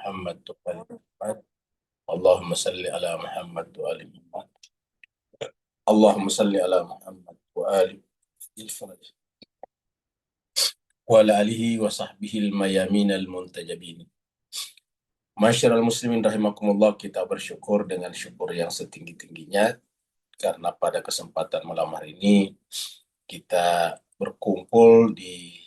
محمد وآل محمد. اللهم صل على محمد وآل محمد. اللهم صل على محمد وآل وعلى آله وصحبه الميامين المنتجبين. Masyarul muslimin rahimakumullah, kita bersyukur dengan syukur yang setinggi-tingginya karena pada kesempatan malam hari ini kita berkumpul di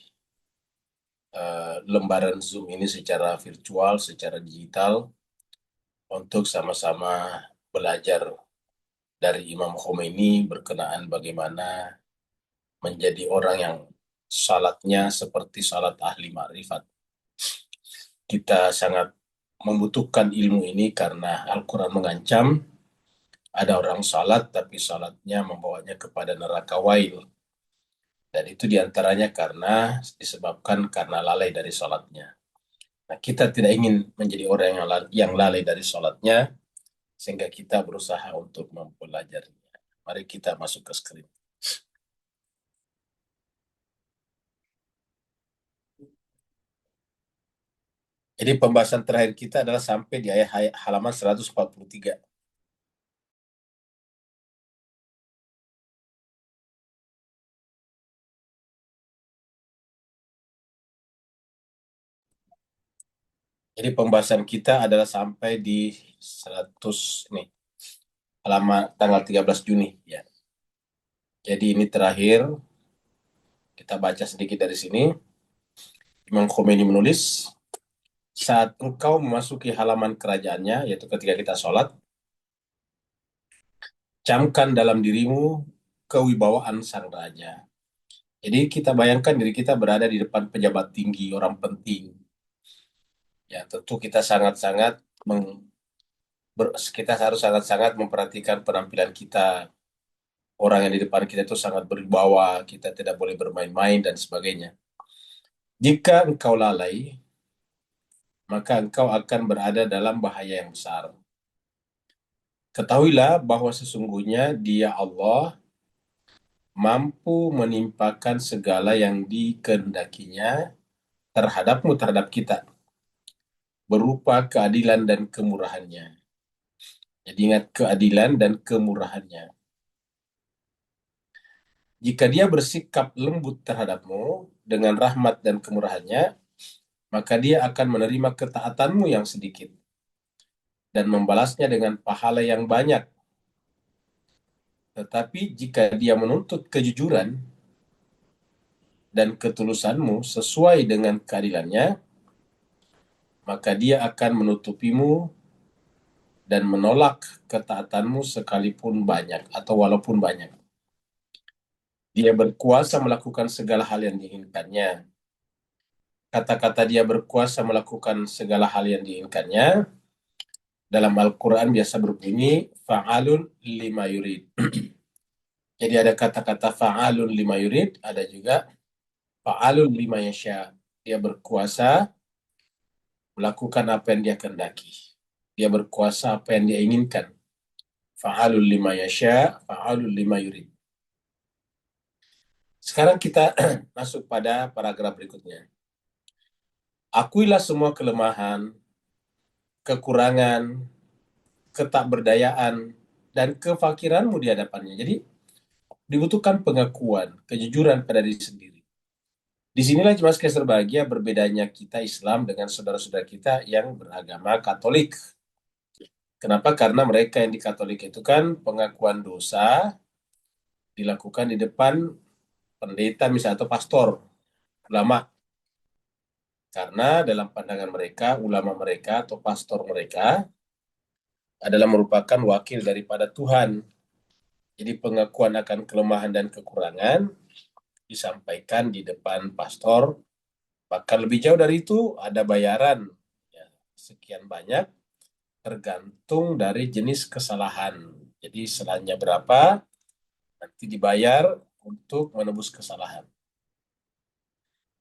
lembaran Zoom ini secara virtual, secara digital untuk sama-sama belajar dari Imam Khomeini berkenaan bagaimana menjadi orang yang salatnya seperti salat ahli ma'rifat. Kita sangat membutuhkan ilmu ini karena Al-Quran mengancam ada orang salat tapi salatnya membawanya kepada neraka wail. Dan itu diantaranya disebabkan karena lalai dari salatnya. Nah, kita tidak ingin menjadi orang yang lalai dari salatnya, sehingga kita berusaha untuk mempelajarinya. Mari kita masuk ke screen. Jadi pembahasan terakhir kita adalah sampai di ayat halaman 143. Jadi pembahasan kita adalah sampai di 100 nih, halaman tanggal 13 Juni ya. Jadi ini terakhir, kita baca sedikit dari sini. Imam Khomeini menulis, saat engkau memasuki halaman kerajaannya, yaitu ketika kita sholat, camkan dalam dirimu kewibawaan sang raja. Jadi kita bayangkan diri kita berada di depan pejabat tinggi, orang penting. Ya, tentu kita kita harus sangat-sangat memperhatikan penampilan kita. Orang yang di depan kita itu sangat berwibawa, kita tidak boleh bermain-main dan sebagainya. Jika engkau lalai, maka engkau akan berada dalam bahaya yang besar. Ketahuilah bahwa sesungguhnya Dia Allah mampu menimpakan segala yang dikehendakinya terhadap kita, berupa keadilan dan kemurahannya. Jadi ingat keadilan dan kemurahannya. Jika Dia bersikap lembut terhadapmu dengan rahmat dan kemurahannya, maka Dia akan menerima ketaatanmu yang sedikit dan membalasnya dengan pahala yang banyak. Tetapi jika Dia menuntut kejujuran dan ketulusanmu sesuai dengan keadilannya, maka Dia akan menutupimu dan menolak ketaatanmu sekalipun banyak atau walaupun banyak. Dia berkuasa melakukan segala hal yang diinginkannya. Kata-kata Dia berkuasa melakukan segala hal yang diinginkannya dalam Al-Quran biasa berbunyi fa'alun lima yurid. Jadi ada kata-kata fa'alun lima yurid, ada juga fa'alun lima yasha. Dia berkuasa melakukan apa yang Dia kehendaki. Dia berkuasa apa yang Dia inginkan. Fa'alun lima yasha, fa'alun lima yurid. Sekarang kita masuk pada paragraf berikutnya. Akuilah semua kelemahan, kekurangan, ketakberdayaan, dan kefakiranmu di hadapannya. Jadi dibutuhkan pengakuan, kejujuran pada diri sendiri. Disinilah jemaah sekalian berbahagia berbedanya kita Islam dengan saudara-saudara kita yang beragama Katolik. Kenapa? Karena mereka yang di Katolik itu kan pengakuan dosa dilakukan di depan pendeta misalnya atau pastor, ulama. Karena dalam pandangan mereka, ulama mereka atau pastor mereka adalah merupakan wakil daripada Tuhan. Jadi pengakuan akan kelemahan dan kekurangan disampaikan di depan pastor. Bahkan lebih jauh dari itu, ada bayaran ya, sekian banyak tergantung dari jenis kesalahan. Jadi selanya berapa, nanti dibayar untuk menebus kesalahan.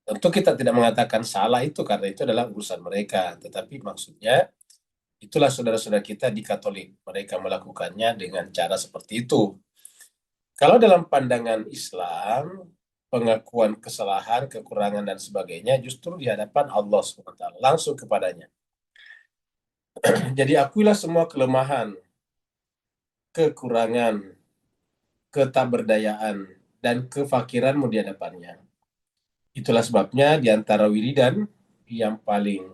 Tentu kita tidak mengatakan salah itu karena itu adalah urusan mereka. Tetapi maksudnya, itulah saudara-saudara kita di Katolik. Mereka melakukannya dengan cara seperti itu. Kalau dalam pandangan Islam, pengakuan kesalahan, kekurangan, dan sebagainya justru di hadapan Allah SWT, langsung kepadanya. Jadi akuilah semua kelemahan, kekurangan, ketaberdayaan, dan kefakiranmu di hadapannya. Itulah sebabnya di antara wiridan yang paling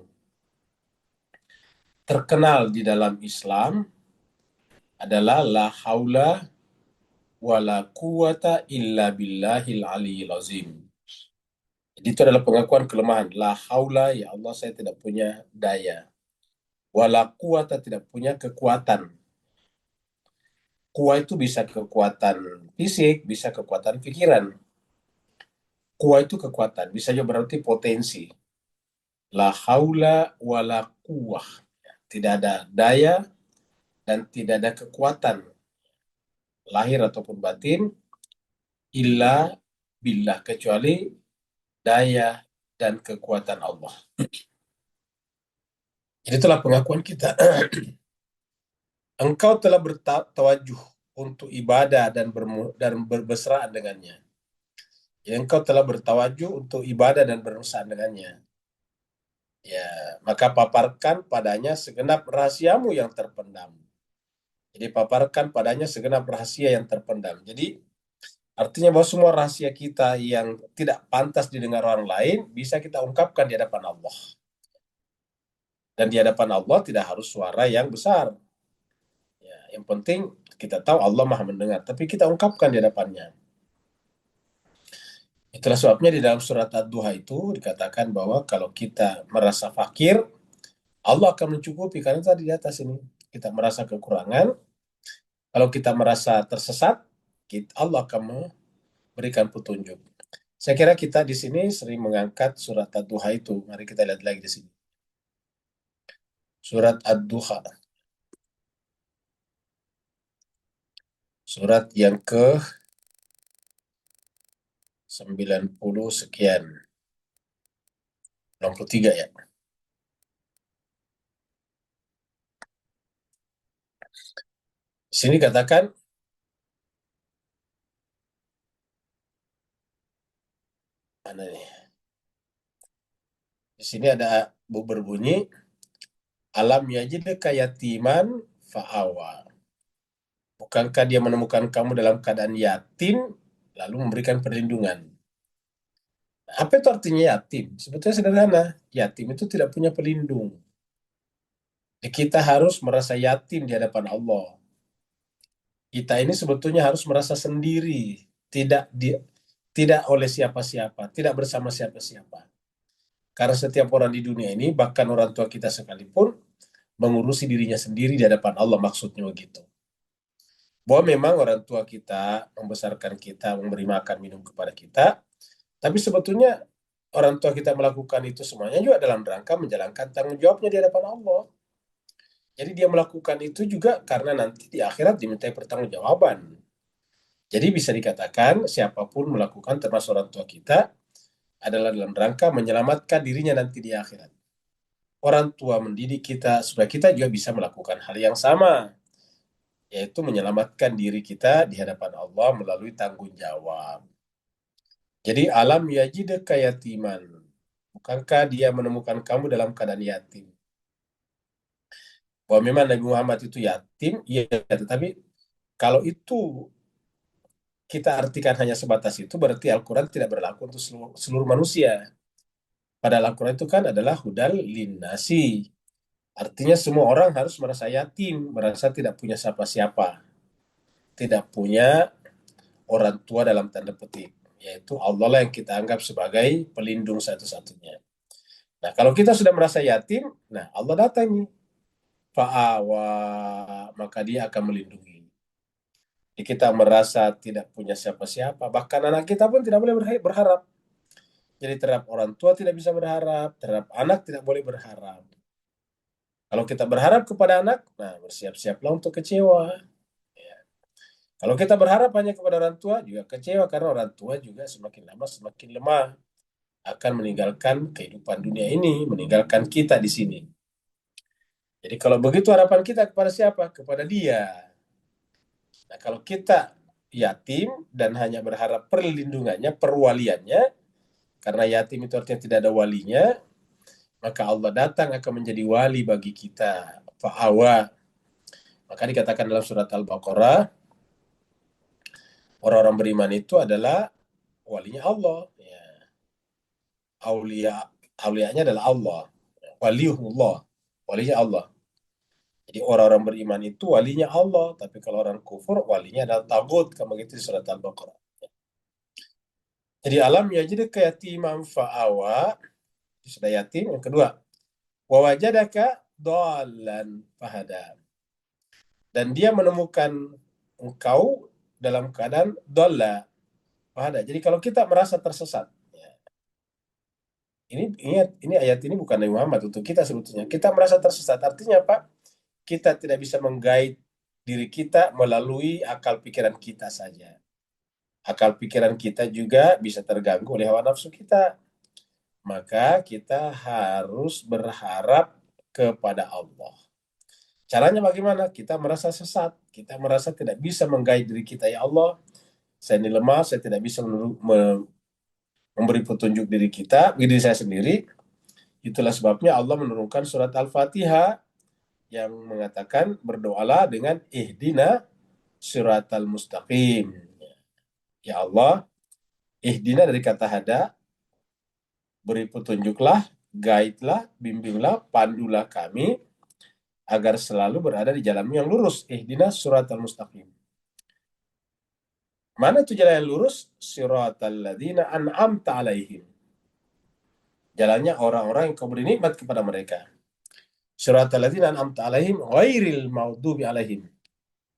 terkenal di dalam Islam adalah la haula wala quwata illa billahil aliyil azim. Jadi itu adalah pengakuan kelemahan. La haula, ya Allah saya tidak punya daya. Wala quwata, tidak punya kekuatan. Kuat itu bisa kekuatan fisik, bisa kekuatan pikiran. Kuat itu kekuatan, bisa juga berarti potensi. La haula wala quwah. Tidak ada daya dan tidak ada kekuatan lahir ataupun batin illa billah, kecuali daya dan kekuatan Allah. Jadi itulah pengakuan kita. Engkau telah bertawajuh untuk ibadah dan bermesraan dengannya. Jadi engkau telah bertawajuh untuk ibadah dan bermesraan dengannya. Ya, maka paparkan padanya segenap rahasiamu yang terpendam. Jadi paparkan padanya segenap rahasia yang terpendam. Jadi artinya bahwa semua rahasia kita yang tidak pantas didengar orang lain bisa kita ungkapkan di hadapan Allah. Dan di hadapan Allah tidak harus suara yang besar. Ya, yang penting kita tahu Allah Maha mendengar, tapi kita ungkapkan di hadapannya. Itulah sebabnya di dalam surat Ad-Duha itu dikatakan bahwa kalau kita merasa fakir, Allah akan mencukupi. Karena tadi di atas ini kita merasa kekurangan, kalau kita merasa tersesat, Allah akan memberikan petunjuk. Saya kira kita di sini sering mengangkat surat Ad-Duha itu. Mari kita lihat lagi di sini. Surat Ad-Duha. Surat yang ke 90 sekian. 93 ya. Di sini katakan, mana nih? Di sini ada berbunyi, alam yajidka yatiman fa'awa. Bukankah dia menemukan kamu dalam keadaan yatim, lalu memberikan perlindungan? Apa itu artinya yatim? Sebetulnya sederhana. Yatim itu tidak punya pelindung. Kita harus merasa yatim di hadapan Allah. Kita ini sebetulnya harus merasa sendiri, tidak tidak oleh siapa-siapa, tidak bersama siapa-siapa. Karena setiap orang di dunia ini, bahkan orang tua kita sekalipun, mengurusi dirinya sendiri di hadapan Allah, maksudnya begitu. Bahwa memang orang tua kita membesarkan kita, memberi makan minum kepada kita, tapi sebetulnya orang tua kita melakukan itu semuanya juga dalam rangka menjalankan tanggung jawabnya di hadapan Allah. Jadi dia melakukan itu juga karena nanti di akhirat dimintai pertanggungjawaban. Jadi bisa dikatakan siapapun melakukan termasuk orang tua kita adalah dalam rangka menyelamatkan dirinya nanti di akhirat. Orang tua mendidik kita supaya kita juga bisa melakukan hal yang sama, yaitu menyelamatkan diri kita di hadapan Allah melalui tanggung jawab. Jadi alam yajidka yatiman. Bukankah dia menemukan kamu dalam keadaan yatim? Bahwa memang Nabi Muhammad itu yatim, iya, tetapi kalau itu kita artikan hanya sebatas itu, berarti Al-Quran tidak berlaku untuk seluruh manusia. Padahal Al-Quran itu kan adalah hudal linnasi. Artinya semua orang harus merasa yatim, merasa tidak punya siapa-siapa, tidak punya orang tua dalam tanda petik, yaitu Allah lah yang kita anggap sebagai pelindung satu-satunya. Nah, kalau kita sudah merasa yatim, nah Allah datang nih, fa'awa, maka dia akan melindungi. Jadi kita merasa tidak punya siapa-siapa, bahkan anak kita pun tidak boleh berharap. Jadi terhadap orang tua tidak bisa berharap, terhadap anak tidak boleh berharap. Kalau kita berharap kepada anak, nah bersiap-siaplah untuk kecewa. Ya. Kalau kita berharap hanya kepada orang tua, juga kecewa karena orang tua juga semakin lama semakin lemah, akan meninggalkan kehidupan dunia ini, meninggalkan kita di sini. Jadi kalau begitu harapan kita kepada siapa? Kepada dia. Nah, kalau kita yatim dan hanya berharap perlindungannya, perwaliannya, karena yatim itu artinya tidak ada walinya, maka Allah datang akan menjadi wali bagi kita. fa'awa. Maka dikatakan dalam surat Al-Baqarah, orang-orang beriman itu adalah walinya Allah. Ya, aulia, aulianya adalah Allah. Waliullah, walinya Allah. Jadi orang-orang beriman itu walinya Allah, tapi kalau orang kufur walinya adalah tagut, kamu gitu di surat Al-Baqarah. Jadi alam ya jadi kayatiman fa'awa, sudah yatim. Yang kedua, wawajadaka dolan fahada. Dan dia menemukan engkau dalam keadaan dola fahada. Jadi kalau kita merasa tersesat, ya, ini ayat ini bukan Nabi Muhammad untuk kita sebetulnya. Kita merasa tersesat, artinya apa? Kita tidak bisa menggait diri kita melalui akal pikiran kita saja. Akal pikiran kita juga bisa terganggu oleh hawa nafsu kita. Maka kita harus berharap kepada Allah. Caranya bagaimana? Kita merasa sesat. Kita merasa tidak bisa menggait diri kita. Ya Allah, saya ini lemah, saya tidak bisa memberi petunjuk diri saya sendiri. Itulah sebabnya Allah menurunkan surat Al-Fatihah yang mengatakan berdoalah dengan ihdina siratal mustaqim. Ya Allah, ihdina dari kata hada, beri petunjuklah, guide-lah, bimbinglah, pandulah kami agar selalu berada di jalan yang lurus. Ihdina siratal mustaqim. Mana itu jalan yang lurus? Siratal ladzina an'amta alaihim. Jalannya orang-orang yang kau beri nikmat kepada mereka. Siratal ladzina an'amta alaihim ghairil maghdubi alaihim.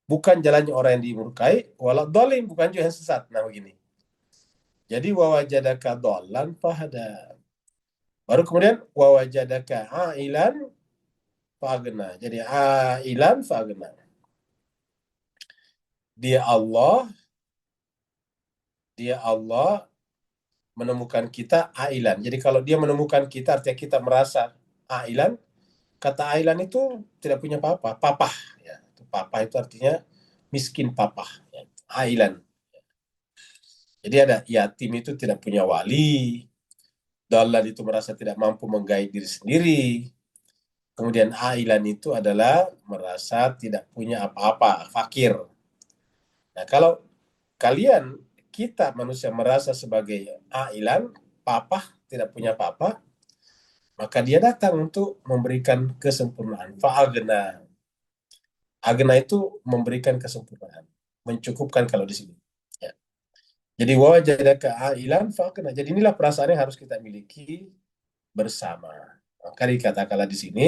Bukan jalannya orang yang dimurkai, wala dhalim, bukan juga yang sesat. Nah begini. Jadi wawajadaka dhallan fahada. Baru kemudian wawajadaka ailan fa'agna. Jadi ailan fa'agna. Dia Allah, dia Allah menemukan kita ailan. Jadi kalau dia menemukan kita, artinya kita merasa ailan. Kata ailan itu tidak punya papa, papah. Ya. Papah itu artinya miskin papah. Ya. Ailan. Jadi ada yatim itu tidak punya wali. Dalan itu merasa tidak mampu menggait diri sendiri. Kemudian ailan itu adalah merasa tidak punya apa-apa, fakir. Nah, kalau kalian, kita manusia merasa sebagai ailan, papah, tidak punya papa, maka dia datang untuk memberikan kesempurnaan. Fa'agna. Agna itu memberikan kesempurnaan. Mencukupkan kalau di sini. Ya. Jadi wajadaka ailan fa'agna. Jadi inilah perasaan yang harus kita miliki bersama. Maka dikatakanlah di sini,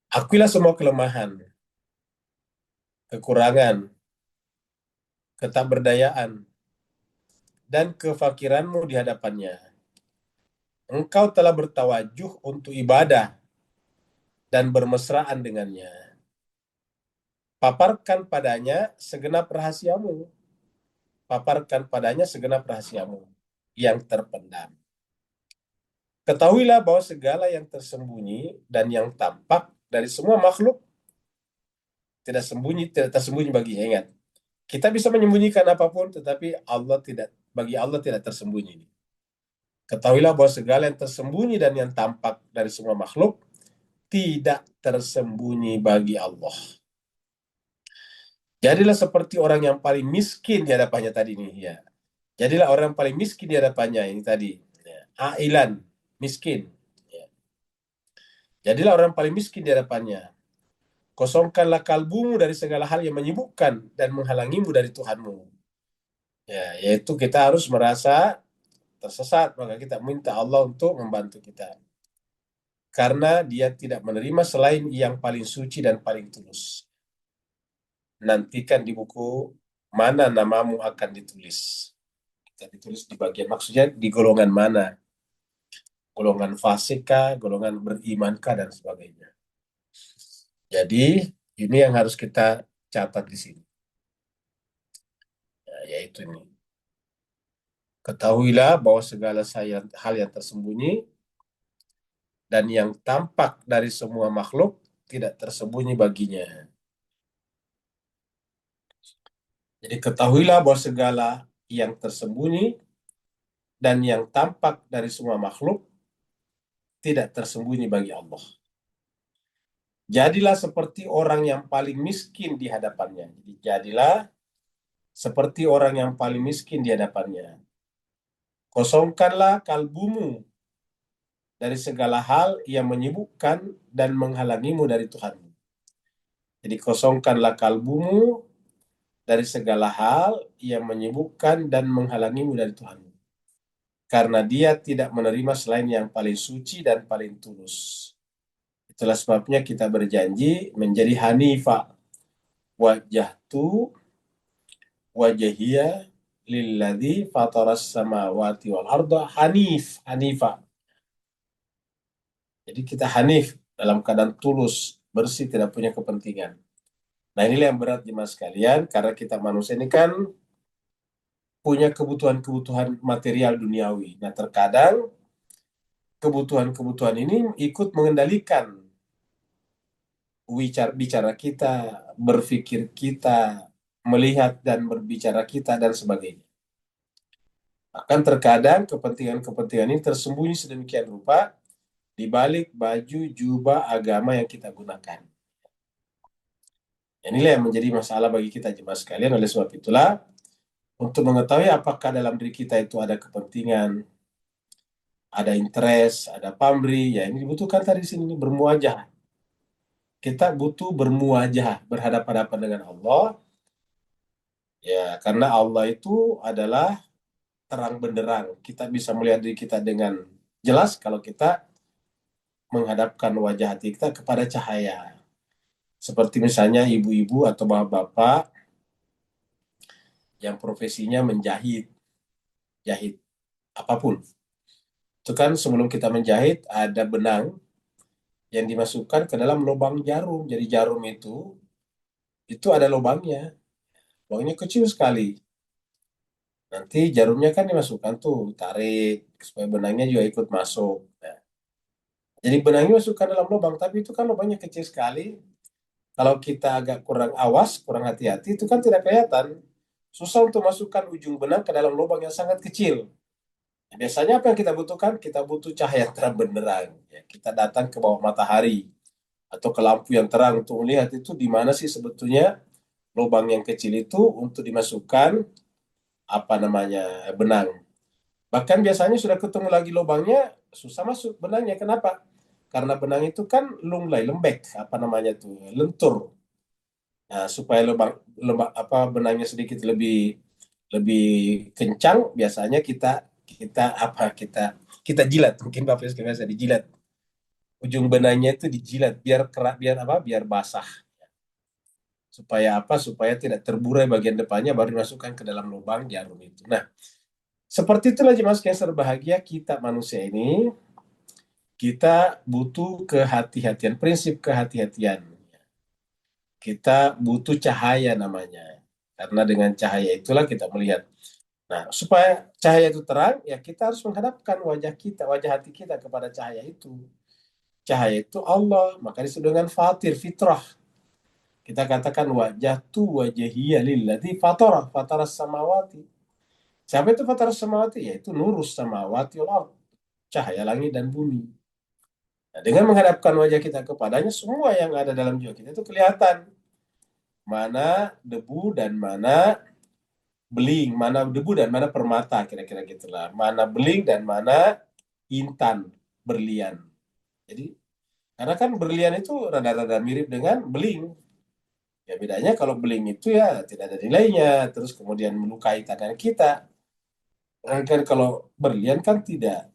akuilah semua kelemahan, kekurangan, ketakberdayaan, dan kefakiranmu di hadapannya. Engkau telah bertawajuh untuk ibadah dan bermesraan dengannya. Paparkan padanya segenap rahasiamu. Paparkan padanya segenap rahasiamu yang terpendam. Ketahuilah bahwa segala yang tersembunyi dan yang tampak dari semua makhluk tidak tersembunyi baginya. Ingat, kita bisa menyembunyikan apapun, tetapi bagi Allah tidak tersembunyi. Ketahuilah bahwa segala yang tersembunyi dan yang tampak dari semua makhluk tidak tersembunyi bagi Allah. Jadilah seperti orang yang paling miskin di hadapannya tadi nih ya. Jadilah orang yang paling miskin di hadapannya ini tadi. Ya. Ailan, miskin. Ya. Jadilah orang yang paling miskin di hadapannya. Kosongkanlah kalbumu dari segala hal yang menyibukkan dan menghalangimu dari Tuhanmu. Ya, yaitu kita harus merasa tersesat, maka kita minta Allah untuk membantu kita. Karena dia tidak menerima selain yang paling suci dan paling tulus. Nantikan di buku mana namamu akan ditulis. Kita ditulis di bagian, maksudnya di golongan mana. Golongan fasik kah, golongan beriman kah, dan sebagainya. Jadi, ini yang harus kita catat di sini. Ya, yaitu ini. Ketahuilah bahwa segala hal yang tersembunyi dan yang tampak dari semua makhluk tidak tersembunyi baginya. Jadi ketahuilah bahwa segala yang tersembunyi dan yang tampak dari semua makhluk tidak tersembunyi bagi Allah. Jadilah seperti orang yang paling miskin di hadapannya. Jadi jadilah seperti orang yang paling miskin di hadapannya. Kosongkanlah kalbumu dari segala hal yang menyibukkan dan menghalangimu dari Tuhanmu. Jadi kosongkanlah kalbumu dari segala hal yang menyibukkan dan menghalangimu dari Tuhanmu. Karena dia tidak menerima selain yang paling suci dan paling tulus. Itulah sebabnya kita berjanji menjadi hanifah. Wajjahtu wajahiyya lilladzi fataras samawati wal arda hanifah. Jadi kita hanif dalam keadaan tulus, bersih, tidak punya kepentingan. Nah inilah yang berat jemaah sekalian, karena kita manusia ini kan punya kebutuhan-kebutuhan material duniawi. Nah terkadang kebutuhan-kebutuhan ini ikut mengendalikan bicara kita, berpikir kita, melihat dan berbicara kita, dan sebagainya. Bahkan terkadang kepentingan-kepentingan ini tersembunyi sedemikian rupa di balik baju jubah agama yang kita gunakan. Inilah yang menjadi masalah bagi kita jemaah sekalian. Oleh sebab itulah, untuk mengetahui apakah dalam diri kita itu ada kepentingan, ada interest, ada pamrih, ya ini dibutuhkan tadi di sini bermuajah. Kita butuh bermuajah, berhadapan-hadapan dengan Allah, ya karena Allah itu adalah terang benderang. Kita bisa melihat diri kita dengan jelas kalau kita menghadapkan wajah hati kita kepada cahaya. Seperti misalnya ibu-ibu atau bapak-bapak yang profesinya menjahit, jahit apapun. Itu kan sebelum kita menjahit ada benang yang dimasukkan ke dalam lubang jarum. Jadi jarum itu ada lubangnya. Lubangnya kecil sekali. Nanti jarumnya kan dimasukkan tuh, tarik supaya benangnya juga ikut masuk. Nah, jadi benangnya masukkan dalam lubang, tapi itu kan lubangnya kecil sekali. Kalau kita agak kurang awas, kurang hati-hati, itu kan tidak kelihatan. Susah untuk masukkan ujung benang ke dalam lubang yang sangat kecil. Biasanya apa yang kita butuhkan? Kita butuh cahaya yang terang benderang. Ya, kita datang ke bawah matahari atau ke lampu yang terang untuk melihat itu di mana sih sebetulnya lubang yang kecil itu untuk dimasukkan apa namanya benang. Bahkan biasanya sudah ketemu lagi lubangnya, susah masuk benangnya. Kenapa? Karena benang itu kan lunglai, lembek, apa namanya tuh, lentur. Nah, supaya apa benangnya sedikit lebih lebih kencang, biasanya kita kita apa kita jilat. Mungkin Bapak Ibu biasa dijilat. Ujung benangnya itu dijilat biar kerak, biar apa? Biar basah. Supaya apa? Supaya tidak terburai bagian depannya baru dimasukkan ke dalam lubang jarum itu. Nah, seperti itulah jemaah sekalian berbahagia, kita manusia ini kita butuh kehati-hatian, prinsip kehati-hatian. Kita butuh cahaya namanya. Karena dengan cahaya itulah kita melihat. Nah, supaya cahaya itu terang, ya kita harus menghadapkan wajah kita, wajah hati kita kepada cahaya itu. Cahaya itu Allah, maka disebut dengan fatir, fitrah. Kita katakan wajah tu wajahiyya lilladzi fatara samawati. Siapa itu fatara samawati? Yaitu nurus samawati wal ard, cahaya langit dan bumi. Nah, dengan menghadapkan wajah kita kepadanya, semua yang ada dalam jiwa kita itu kelihatan. Mana debu dan mana beling, mana debu dan mana permata, kira-kira gitulah. Mana beling dan mana intan, berlian. Jadi, karena kan berlian itu rada-rada mirip dengan beling. Ya bedanya kalau beling itu ya tidak ada nilainya, terus kemudian melukai tangan kita. Kan kalau berlian kan tidak.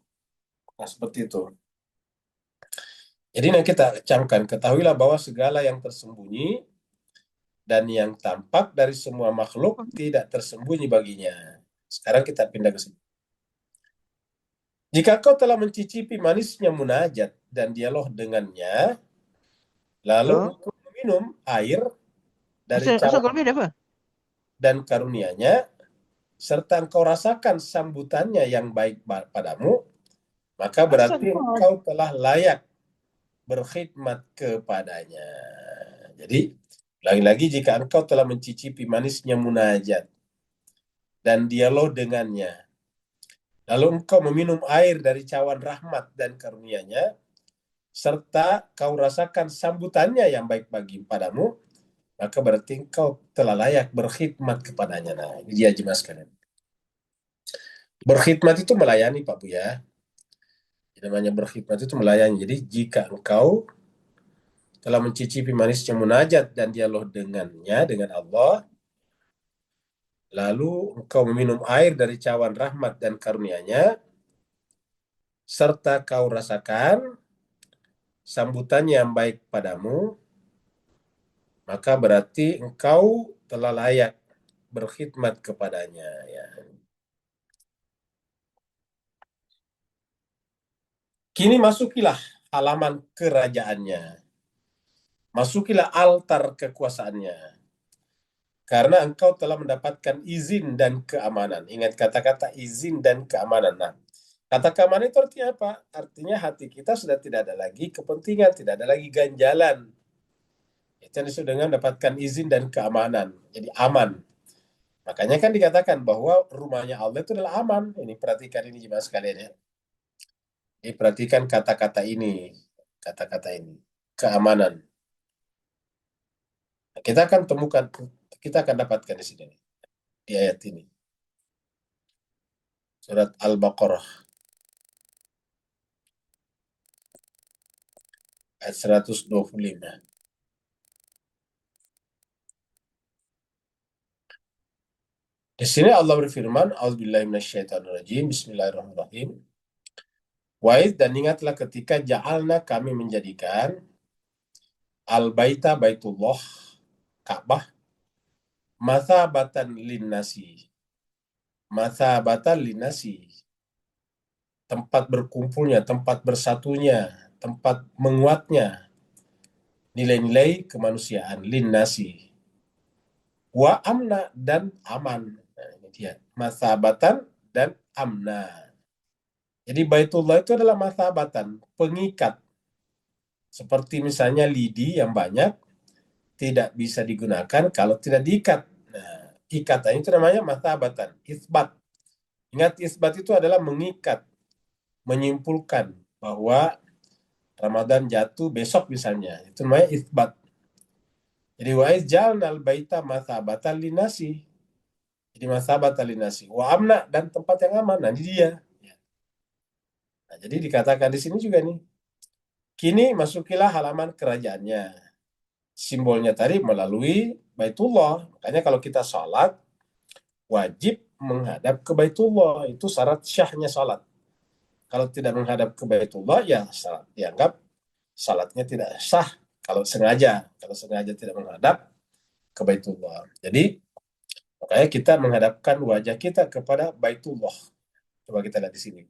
Nah, seperti itu. Jadi yang kita camkan, ketahuilah bahwa segala yang tersembunyi dan yang tampak dari semua makhluk tidak tersembunyi baginya. Sekarang kita pindah ke sini. Jika kau telah mencicipi manisnya munajat dan dialog dengannya, lalu Oh, engkau meminum air dari asal cawan kalau beda apa? dan karunia-Nya, serta engkau rasakan sambutannya yang baik padamu, maka Asal berarti engkau telah layak berkhidmat kepadanya. Jadi, lagi-lagi jika engkau telah mencicipi manisnya munajat dan dialog dengannya, lalu engkau meminum air dari cawan rahmat dan karunia-Nya, serta kau rasakan sambutannya yang baik bagi padamu, maka berarti engkau telah layak berkhidmat kepadanya. Nah, ini dia jemaah sekalian. Berkhidmat itu melayani, Pak Buya. Yang namanya berkhidmat itu melayani. Jadi jika engkau telah mencicipi manisnya munajat dan dialog dengannya, dengan Allah, lalu engkau meminum air dari cawan rahmat dan karunia-Nya, serta kau rasakan sambutannya yang baik padamu, maka berarti engkau telah layak berkhidmat kepadanya. Ya. Kini masukilah halaman kerajaannya, masukilah altar kekuasaannya, karena engkau telah mendapatkan izin dan keamanan. Ingat kata-kata izin dan keamanan. Nah, kata keamanan itu artinya apa? Artinya hati kita sudah tidak ada lagi kepentingan, tidak ada lagi ganjalan. Itu yang disebut dengan mendapatkan izin dan keamanan. Jadi aman. Makanya kan dikatakan bahwa rumahnya Allah itu adalah aman. Ini perhatikan ini jemaah sekalian ya. Ini perhatikan kata-kata ini. Kata-kata ini. Keamanan. Kita akan temukan, kita akan dapatkan di sini. Di ayat ini. Surat Al-Baqarah. Ayat 125. Di sini Allah berfirman, A'udzubillahi minasyaitonirrajim, Bismillahirrahmanirrahim. Wa'id dan ingatlah ketika ja'alna kami menjadikan al-baita baitullah, Ka'bah, mathabatan linnasi. Mathabatan linnasi. Tempat berkumpulnya, tempat bersatunya, tempat menguatnya nilai-nilai kemanusiaan linnasi. Wa amna dan aman. Nah, ini dia. Mathabatan dan amna. Jadi Baitullah itu adalah mathabatan, pengikat. Seperti misalnya lidi yang banyak tidak bisa digunakan kalau tidak diikat. Nah, ikatan itu namanya mathabatan, isbat. Ingat isbat itu adalah mengikat, menyimpulkan bahwa Ramadan jatuh besok misalnya. Itu namanya isbat. Jadi wa jalnal baita mathabatan linasi. Jadi mathabatan linasi. Wa amna dan tempat yang aman. Nah, ini dia. Nah, jadi dikatakan di sini juga nih. Kini masukilah halaman kerajaannya. Simbolnya tadi melalui Baitullah. Makanya kalau kita sholat, wajib menghadap ke Baitullah. Itu syarat syahnya sholat. Kalau tidak menghadap ke Baitullah, ya salat dianggap salatnya tidak sah. Kalau sengaja tidak menghadap ke Baitullah. Jadi, makanya kita menghadapkan wajah kita kepada Baitullah. Coba kita lihat di sini.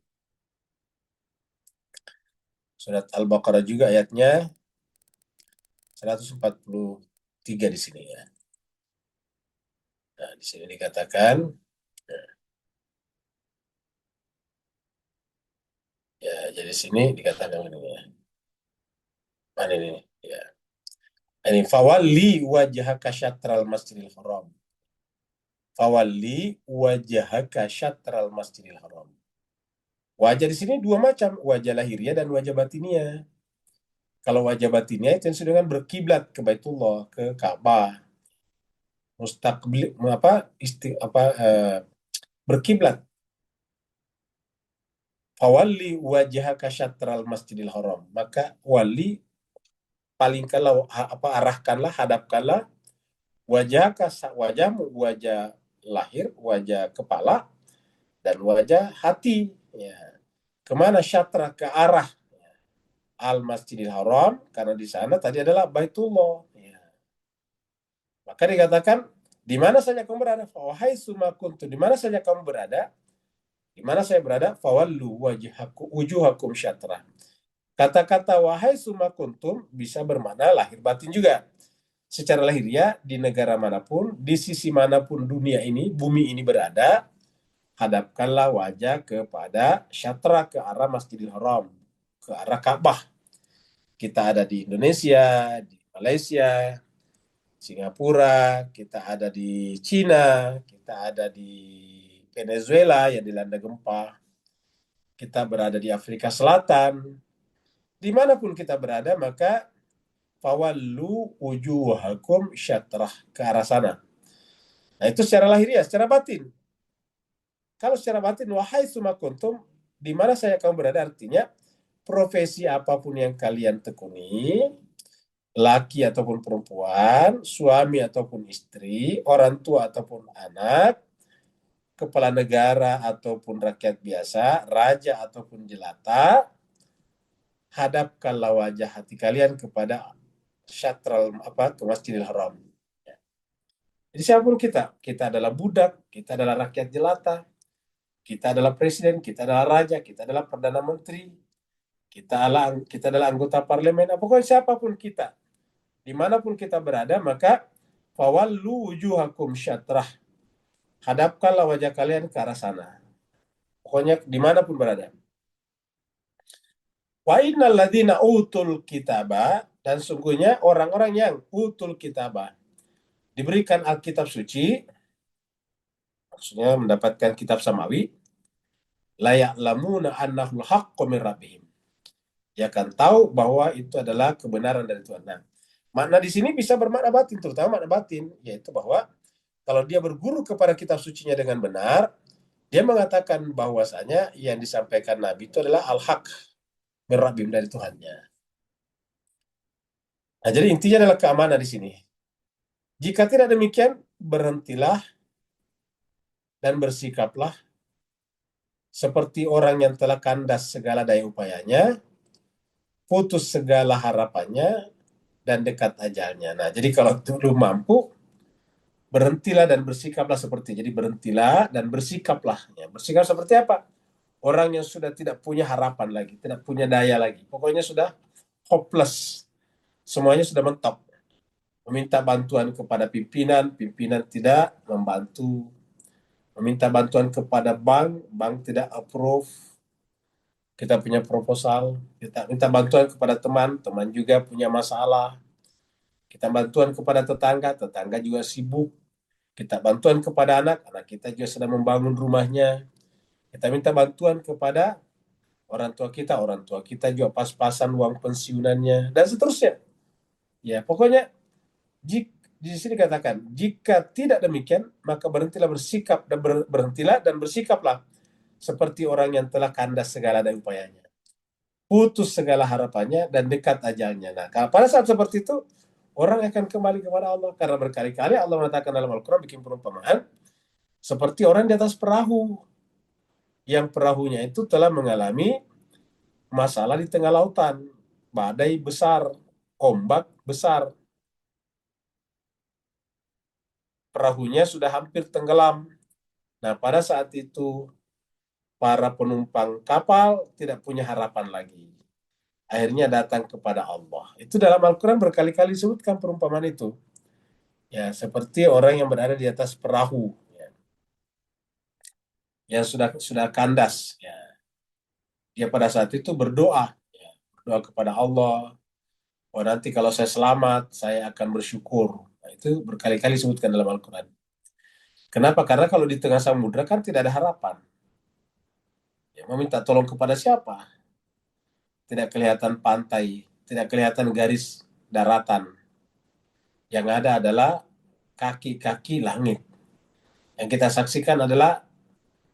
Surat Al-Baqarah juga ayatnya 143 di sini ya. Nah, di sini dikatakan, ya, jadi sini dikatakan ini ya. Mana ini? Ya. Ini fawalli wajhaka syatral masjidil haram. Fawalli wajhaka syatral masjidil haram. Wajah di sini dua macam, wajah lahiriah dan wajah batiniah. Kalau wajah batiniah itu yang dengan berkiblat ke Baitullah, ke Ka'bah, mustaqbil apa berkiblat. Fawalli wajhaka syatral masjidil haram. Maka wali palingkanlah arahkanlah, hadapkanlah wajahmu, wajah lahir, wajah kepala dan wajah hati ya. Kemana syatra? Ke arah al Masjidil Haram, karena di sana tadi adalah Baitullah ya. Maka dikatakan di mana saja kamu berada, wahai sumakuntu, di mana saja kamu berada, di mana saya berada, fawallu wujuhakum syatra. Kata-kata wahai sumakuntum bisa bermakna lahir batin juga. Secara lahiriah di negara manapun, di sisi manapun dunia ini, bumi ini berada, hadapkanlah wajah kepada syatra, ke arah Masjidil Haram, ke arah Ka'bah. Kita ada di Indonesia, di Malaysia, Singapura, kita ada di Cina, kita ada di Venezuela yang dilanda gempa, kita berada di Afrika Selatan, dimanapun kita berada, maka fawallu wujuhakum syatrah, ke arah sana. Nah, itu secara lahiriah, secara batin. Kalau secara batin, wahai sumakuntum, di mana saya kamu berada, artinya profesi apapun yang kalian tekuni, laki ataupun perempuan, suami ataupun istri, orang tua ataupun anak, kepala negara ataupun rakyat biasa, raja ataupun jelata, hadapkanlah wajah hati kalian kepada syatral apa ke Masjidil Haram. Jadi siapapun kita adalah budak, kita adalah rakyat jelata, kita adalah presiden, kita adalah raja, kita adalah perdana menteri, kita adalah anggota parlemen, pokoknya siapapun kita, dimanapun kita berada, maka fawallu wujuhakum syatrah, hadapkanlah wajah kalian ke arah sana. Pokoknya dimanapun berada. Wa innal ladzina utul kitaba, dan sungguhnya orang-orang yang utul kitaba, diberikan Alkitab suci, maksudnya mendapatkan kitab samawi, la ya'lamuna annahul haqqu min rabbihim. Dia akan tahu bahwa itu adalah kebenaran dari Tuhan. Nah, makna di sini bisa bermakna batin, terutama makna batin, yaitu bahwa kalau dia berguru kepada kitab sucinya dengan benar, dia mengatakan bahwasanya yang disampaikan Nabi itu adalah al-haq min rabbihim, dari Tuhannya. Nah, jadi intinya adalah keamanan di sini. Jika tidak demikian, berhentilah dan bersikaplah seperti orang yang telah kandas segala daya upayanya, putus segala harapannya, dan dekat ajalnya. Nah, jadi kalau belum mampu, berhentilah dan bersikaplah seperti. Jadi berhentilah dan bersikaplah. Ya, bersikap seperti apa? Orang yang sudah tidak punya harapan lagi, tidak punya daya lagi. Pokoknya sudah hopeless. Semuanya sudah mentok. Meminta bantuan kepada pimpinan, pimpinan tidak membantu. Meminta bantuan kepada bank, bank tidak approve. Kita punya proposal, kita minta bantuan kepada teman, teman juga punya masalah. Kita bantuan kepada tetangga, tetangga juga sibuk. Kita bantuan kepada anak, anak kita juga sedang membangun rumahnya. Kita minta bantuan kepada orang tua kita juga pas-pasan uang pensiunannya, dan seterusnya. Ya, pokoknya di sini katakan, jika tidak demikian, maka berhentilah bersikap dan berhentilah dan bersikaplah seperti orang yang telah kandas segala daya upayanya, putus segala harapannya, dan dekat ajalnya. Nah, pada saat seperti itu, orang akan kembali kepada Allah, karena berkali-kali Allah mengatakan dalam Al-Quran, bikin perumpamaan seperti orang di atas perahu, yang perahunya itu telah mengalami masalah di tengah lautan, badai besar, ombak besar, perahunya sudah hampir tenggelam. Nah, pada saat itu para penumpang kapal tidak punya harapan lagi. Akhirnya datang kepada Allah. Itu dalam Al-Quran berkali-kali disebutkan perumpamaan itu. Ya, seperti orang yang berada di atas perahu, ya, yang sudah kandas. Ya. Dia pada saat itu berdoa, ya, berdoa kepada Allah. Oh, nanti kalau saya selamat, saya akan bersyukur. Nah, itu berkali-kali disebutkan dalam Al-Quran. Kenapa? Karena kalau di tengah samudra kan tidak ada harapan. Ya, meminta tolong kepada siapa? Tidak kelihatan pantai, tidak kelihatan garis daratan. Yang ada adalah kaki-kaki langit. Yang kita saksikan adalah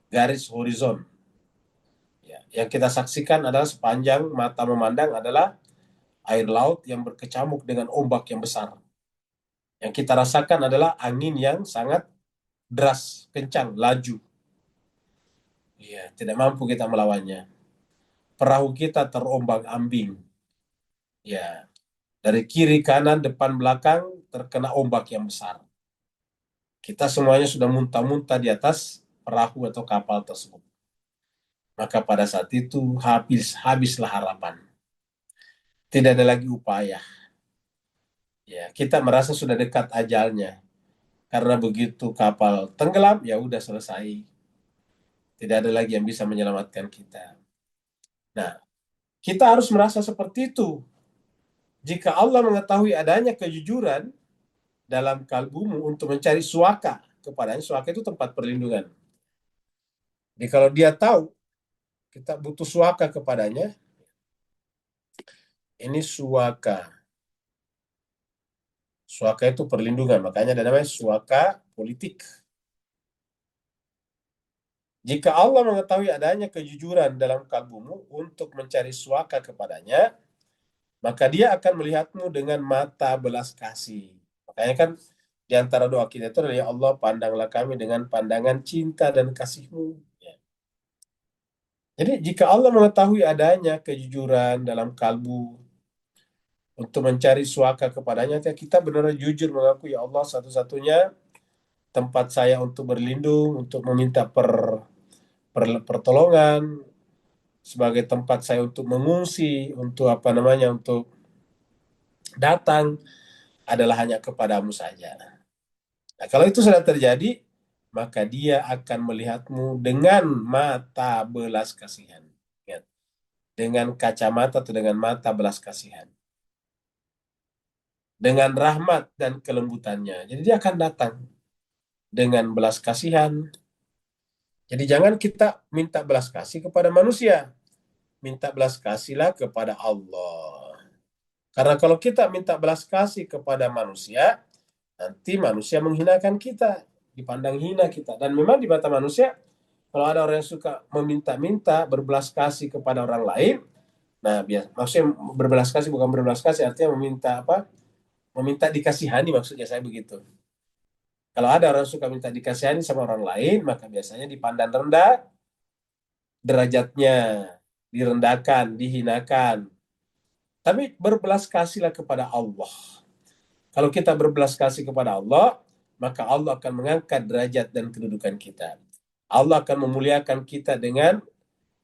garis horizon. Ya, yang kita saksikan adalah sepanjang mata memandang adalah air laut yang berkecamuk dengan ombak yang besar. Yang kita rasakan adalah angin yang sangat deras, kencang, laju. Ya, tidak mampu kita melawannya. Perahu kita terombang-ambing. Ya, dari kiri, kanan, depan, belakang terkena ombak yang besar. Kita semuanya sudah muntah-muntah di atas perahu atau kapal tersebut. Maka pada saat itu habislah harapan. Tidak ada lagi upaya. Ya, kita merasa sudah dekat ajalnya. Karena begitu kapal tenggelam, ya udah selesai. Tidak ada lagi yang bisa menyelamatkan kita. Nah, kita harus merasa seperti itu. Jika Allah mengetahui adanya kejujuran dalam kalbumu untuk mencari suaka kepadanya, suaka itu tempat perlindungan. Jadi kalau dia tahu kita butuh suaka kepadanya, Ini suaka. Suaka itu perlindungan, makanya ada namanya suaka politik. Jika Allah mengetahui adanya kejujuran dalam kalbumu untuk mencari suaka kepadanya, maka dia akan melihatmu dengan mata belas kasih. Makanya kan di antara doa kita itu adalah, ya Allah, pandanglah kami dengan pandangan cinta dan kasih-Mu. Ya. Jadi jika Allah mengetahui adanya kejujuran dalam kalbu untuk mencari suaka kepadanya, ya kita benar jujur mengaku, ya Allah, satu-satunya tempat saya untuk berlindung, untuk meminta pertolongan, sebagai tempat saya untuk mengungsi, untuk apa namanya, untuk datang adalah hanya kepadamu saja. Nah, kalau itu sudah terjadi, maka dia akan melihatmu dengan mata belas kasihan. Ingat, dengan kacamata atau dengan mata belas kasihan. Dengan rahmat dan kelembutannya. Jadi dia akan datang dengan belas kasihan. Jadi jangan kita minta belas kasih kepada manusia. Minta belas kasihlah kepada Allah. Karena kalau kita minta belas kasih kepada manusia, nanti manusia menghinakan kita, dipandang hina kita. Dan memang di mata manusia, kalau ada orang yang suka meminta-minta, berbelas kasih kepada orang lain, nah maksudnya berbelas kasih bukan berbelas kasih, artinya meminta apa? Meminta dikasihani, maksudnya saya begitu. Kalau ada orang suka minta dikasihani sama orang lain, maka biasanya dipandang rendah, derajatnya direndahkan, dihinakan. Tapi berbelas kasihlah kepada Allah. Kalau kita berbelas kasih kepada Allah, maka Allah akan mengangkat derajat dan kedudukan kita. Allah akan memuliakan kita dengan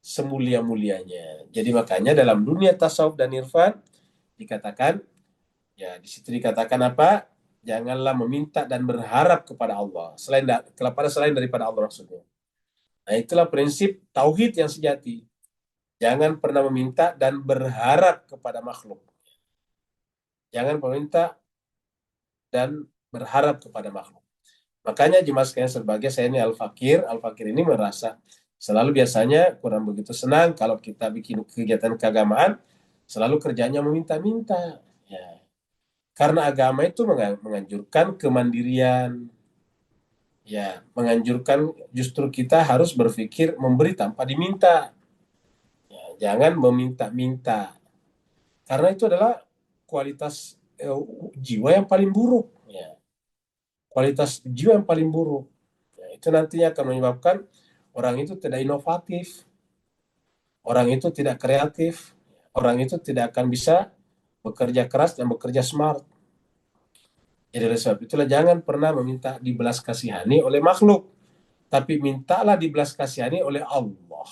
semulia-mulianya. Jadi makanya dalam dunia tasawuf dan irfan dikatakan, ya di situ dikatakan apa? Janganlah meminta dan berharap kepada Allah kepada selain daripada Allah, maksudnya. Nah, itulah prinsip tauhid yang sejati. Jangan pernah meminta dan berharap kepada makhluk. Jangan meminta dan berharap kepada makhluk. Makanya jemaah sekalian sebagai saya ini Al-Fakir. Al-Fakir ini merasa selalu biasanya kurang begitu senang kalau kita bikin kegiatan keagamaan, selalu kerjanya meminta-minta. Ya. Karena agama itu menganjurkan kemandirian, ya, menganjurkan justru kita harus berpikir memberi tanpa diminta. Ya, jangan meminta-minta. Karena itu adalah kualitas jiwa yang paling buruk. Ya. Kualitas jiwa yang paling buruk. Ya, itu nantinya akan menyebabkan orang itu tidak inovatif, orang itu tidak kreatif, orang itu tidak akan bisa bekerja keras dan bekerja smart. Jadi oleh sebab itulah jangan pernah meminta dibelas kasihani oleh makhluk, tapi mintalah dibelas kasihani oleh Allah.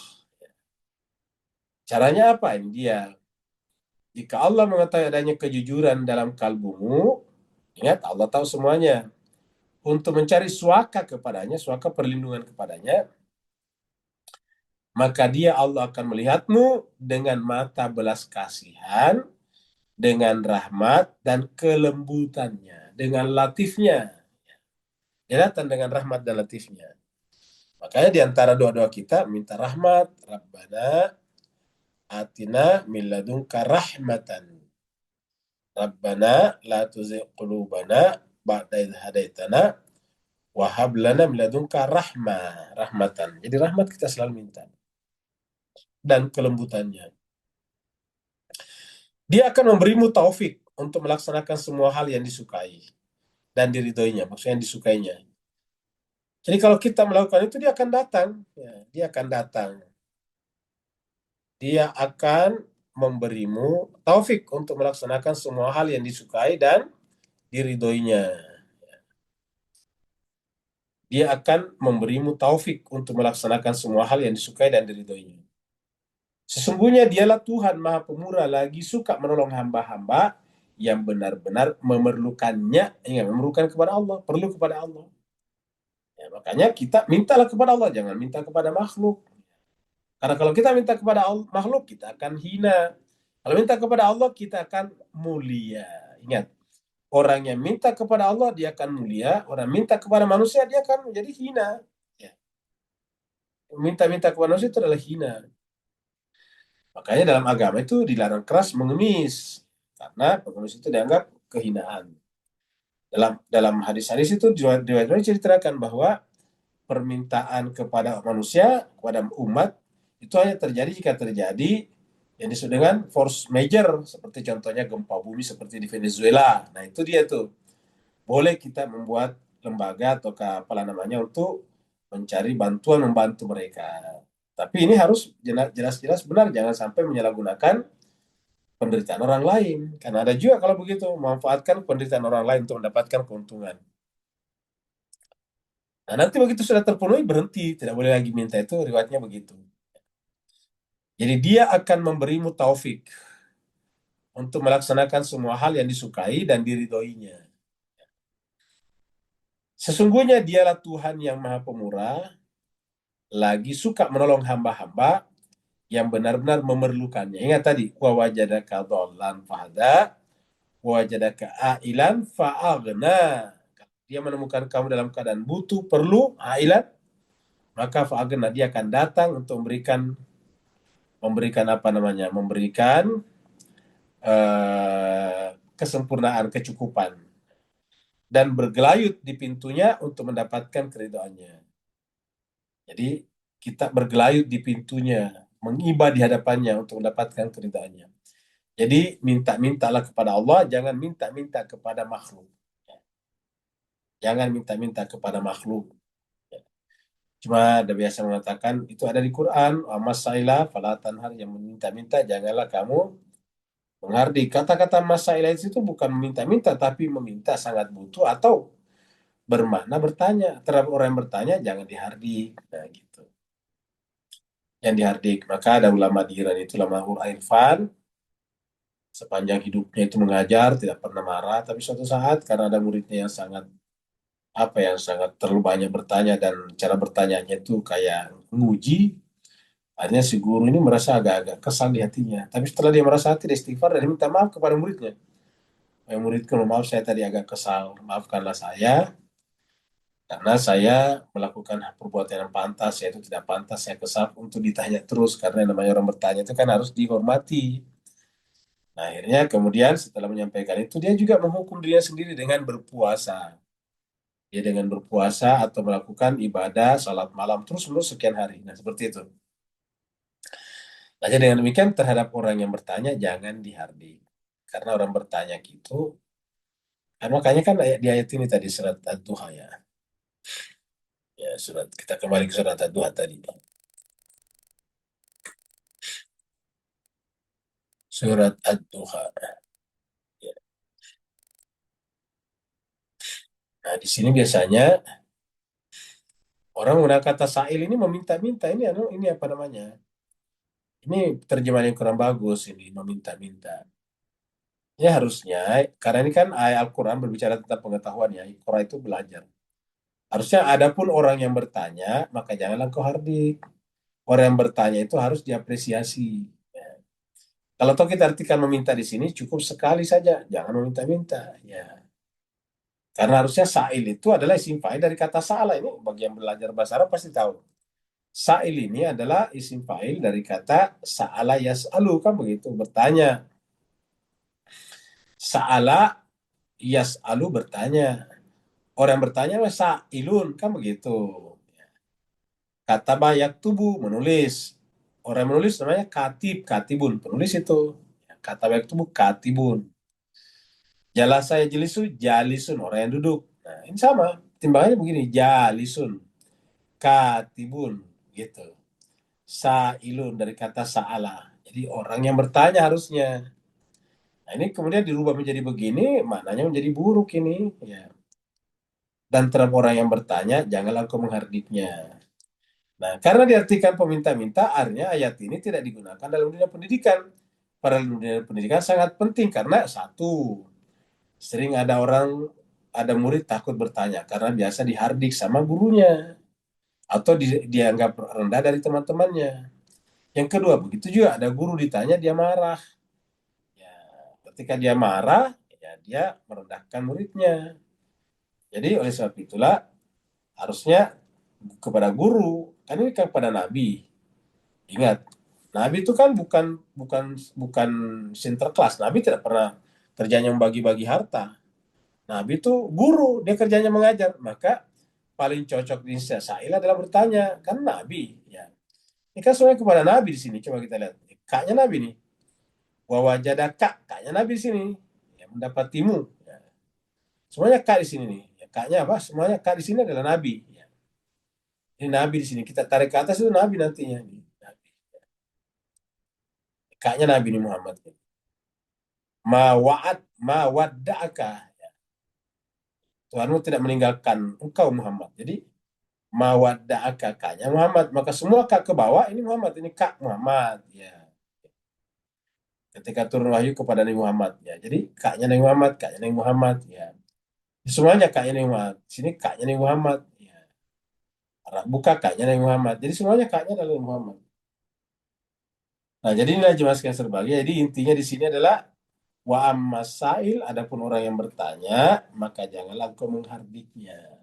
Caranya apa? Ini dia. Jika Allah mengetahui adanya kejujuran dalam kalbumu, ingat Allah tahu semuanya. Untuk mencari suaka kepadanya, suaka perlindungan kepadanya, maka dia Allah akan melihatmu dengan mata belas kasihan, dengan rahmat dan kelembutannya, dengan latifnya. Dia datang dengan rahmat dan latifnya. Makanya di antara doa-doa kita minta rahmat, Rabbana atina min ladunka rahmatan. Rabbana la tuzigh qulubana ba'da idh hadaitana wa hab lana min ladunka rahmatan. Jadi rahmat kita selalu minta dan kelembutannya. Dia akan memberimu taufik untuk melaksanakan semua hal yang disukai dan diridhoinya, maksudnya yang disukainya. Jadi kalau kita melakukan itu, dia akan datang. Ya, dia akan datang. Dia akan memberimu taufik untuk melaksanakan semua hal yang disukai dan diridhoinya. Dia akan memberimu taufik untuk melaksanakan semua hal yang disukai dan diridhoinya. Sesungguhnya dialah Tuhan Maha Pemurah, lagi suka menolong hamba-hamba yang benar-benar memerlukannya, memerlukan kepada Allah, perlu kepada Allah. Ya, makanya kita mintalah kepada Allah, jangan minta kepada makhluk. Karena kalau kita minta kepada makhluk, kita akan hina. Kalau minta kepada Allah, kita akan mulia. Ingat, orang yang minta kepada Allah, dia akan mulia. Orang minta kepada manusia, dia akan menjadi hina. Ya. Minta-minta kepada manusia itu adalah hina. Makanya dalam agama itu dilarang keras mengemis, karena pengemis itu dianggap kehinaan. Dalam hadis-hadis itu riwayat ceritakan bahwa permintaan kepada manusia, kepada umat, itu hanya terjadi jika terjadi yang disebut dengan force major, seperti contohnya gempa bumi seperti di Venezuela. Nah, itu dia tuh. Boleh kita membuat lembaga atau apa namanya untuk mencari bantuan membantu mereka. Tapi ini harus jelas-jelas benar, jangan sampai menyalahgunakan penderitaan orang lain. Karena ada juga kalau begitu, memanfaatkan penderitaan orang lain untuk mendapatkan keuntungan. Nah, nanti begitu sudah terpenuhi, berhenti. Tidak boleh lagi minta, itu riwayatnya begitu. Jadi dia akan memberimu taufik untuk melaksanakan semua hal yang disukai dan diridhoinya. Sesungguhnya dialah Tuhan yang maha pemurah, lagi suka menolong hamba-hamba yang benar-benar memerlukannya. Ingat tadi, wa wajadaka dhallan fahada, wa wajadaka ailan fa'aghna. Dia menemukan kamu dalam keadaan butuh, perlu, ailan, maka fa'aghna, dia akan datang untuk memberikan apa namanya? Memberikan kesempurnaan, kecukupan, dan bergelayut di pintunya untuk mendapatkan keridhaannya. Jadi kita bergelayut di pintunya, mengiba di hadapannya untuk mendapatkan keridhaannya. Jadi minta-mintalah kepada Allah, jangan minta-minta kepada makhluk. Jangan minta-minta kepada makhluk. Cuma ada biasa mengatakan itu ada di Quran, masailah fala tanhar, yang meminta-minta janganlah kamu menghardik. Kata-kata masailah itu bukan meminta-minta, tapi meminta sangat butuh atau bermakna bertanya. Terhadap orang yang bertanya jangan dihardik. Nah, gitu. Yang dihardik. Maka ada ulama di Iran itu, ulama Irfan, sepanjang hidupnya itu mengajar, tidak pernah marah, tapi suatu saat karena ada muridnya yang sangat yang sangat terlalu banyak bertanya dan cara bertanyanya itu kayak nguji, akhirnya si guru ini merasa agak-agak kesal di hatinya. Tapi setelah dia merasa hati, dia istighfar dan minta maaf kepada muridnya. Muridku, maaf saya tadi agak kesal, maafkanlah saya karena saya melakukan perbuatan yang pantas, yaitu tidak pantas saya kesal untuk ditanya terus, karena yang namanya orang bertanya itu kan harus dihormati. Nah, akhirnya kemudian setelah menyampaikan itu, dia juga menghukum dirinya sendiri dengan berpuasa. Dia dengan berpuasa atau melakukan ibadah salat malam terus-menerus sekian hari. Nah, seperti itu. Nah, jadi dengan demikian terhadap orang yang bertanya jangan dihardik. Karena orang bertanya gitu, kan makanya kan di ayat ini tadi surat Ad-Duha ya. Ya, kita kembali ke surat Ad-Duha tadi. Surat Ad-Duha. Ya. Nah, di sini biasanya orang menggunakan kata sa'il ini meminta-minta, ini apa namanya? Ini terjemahan yang kurang bagus ini, meminta-minta. Ya harusnya, karena ini kan ayat Al-Quran berbicara tentang pengetahuan ya, Iqra itu belajar. Harusnya adapun orang yang bertanya, maka janganlah kau hardik. Orang yang bertanya itu harus diapresiasi. Ya. Kalau toh kita artikan meminta di sini, cukup sekali saja, jangan meminta-minta. Ya. Karena harusnya sa'il itu adalah isim fa'il dari kata sa'ala. Ini bagi yang belajar bahasa Arab pasti tahu. Sa'il ini adalah isim fa'il dari kata sa'ala yas'alu, kan begitu, bertanya. Sa'ala yas'alu, bertanya. Orang yang bertanya sa'ilun, kan begitu. Kata bayak tubuh, menulis. Orang yang menulis namanya katib, katibun, penulis itu. Kata bayak tubuh, katibun. Jalasa ya jelisu, jalisun, orang yang duduk. Nah, ini sama. Timbangannya begini, jalisun, katibun, gitu. Sa'ilun dari kata sa'ala. Jadi orang yang bertanya harusnya. Nah, ini kemudian dirubah menjadi begini, maknanya menjadi buruk ini. Ya. Dan terhadap orang yang bertanya, janganlah engkau menghardiknya. Nah, karena diartikan peminta-minta, artinya ayat ini tidak digunakan dalam dunia pendidikan. Padahal dunia pendidikan sangat penting karena satu, sering ada murid takut bertanya karena biasa dihardik sama gurunya atau dianggap rendah dari teman-temannya. Yang kedua, begitu juga ada guru ditanya dia marah. Ya, ketika dia marah, ya dia merendahkan muridnya. Jadi oleh sebab itulah harusnya kepada guru, kan ini kepada Nabi. Ingat, Nabi itu kan bukan bukan bukan sinterklas. Nabi tidak pernah kerjanya membagi-bagi harta. Nabi itu guru, dia kerjanya mengajar. Maka paling cocok di Sa'il adalah bertanya, kan Nabi. Ya. Ini kan semuanya kepada Nabi di sini. Coba kita lihat. Kaknya Nabi nih. Wa wajadaka, kaknya Nabi di sini. Ya, mendapatimu. Ya. Semuanya kak di sini nih. Ya, kaknya apa? Semuanya kak di sini adalah Nabi. Ya. Ini Nabi di sini. Kita tarik ke atas itu Nabi nantinya. Nabi. Kaknya Nabi ini Muhammad. Ma wadda'aka. Tuhanmu tidak meninggalkan engkau Muhammad. Jadi ma wadda'aka kaknya Muhammad. Maka semua kak ke bawah ini Muhammad. Ini kak Muhammad. Ya. Ketika turun wahyu kepada Nabi Muhammad. Ya. Jadi kaknya Nabi Muhammad. Kaknya Nabi Muhammad. Ya. Semuanya kaknya Nabi Muhammad. Sini kaknya Nabi Muhammad. Ya. Buka kaknya Nabi Muhammad. Jadi semuanya kaknya adalah Nabi Muhammad. Nah, jadi inilah jemaah sekalian serbagi. Jadi intinya di sini adalah wa ammasail, adapun orang yang bertanya, maka janganlah engkau menghardiknya.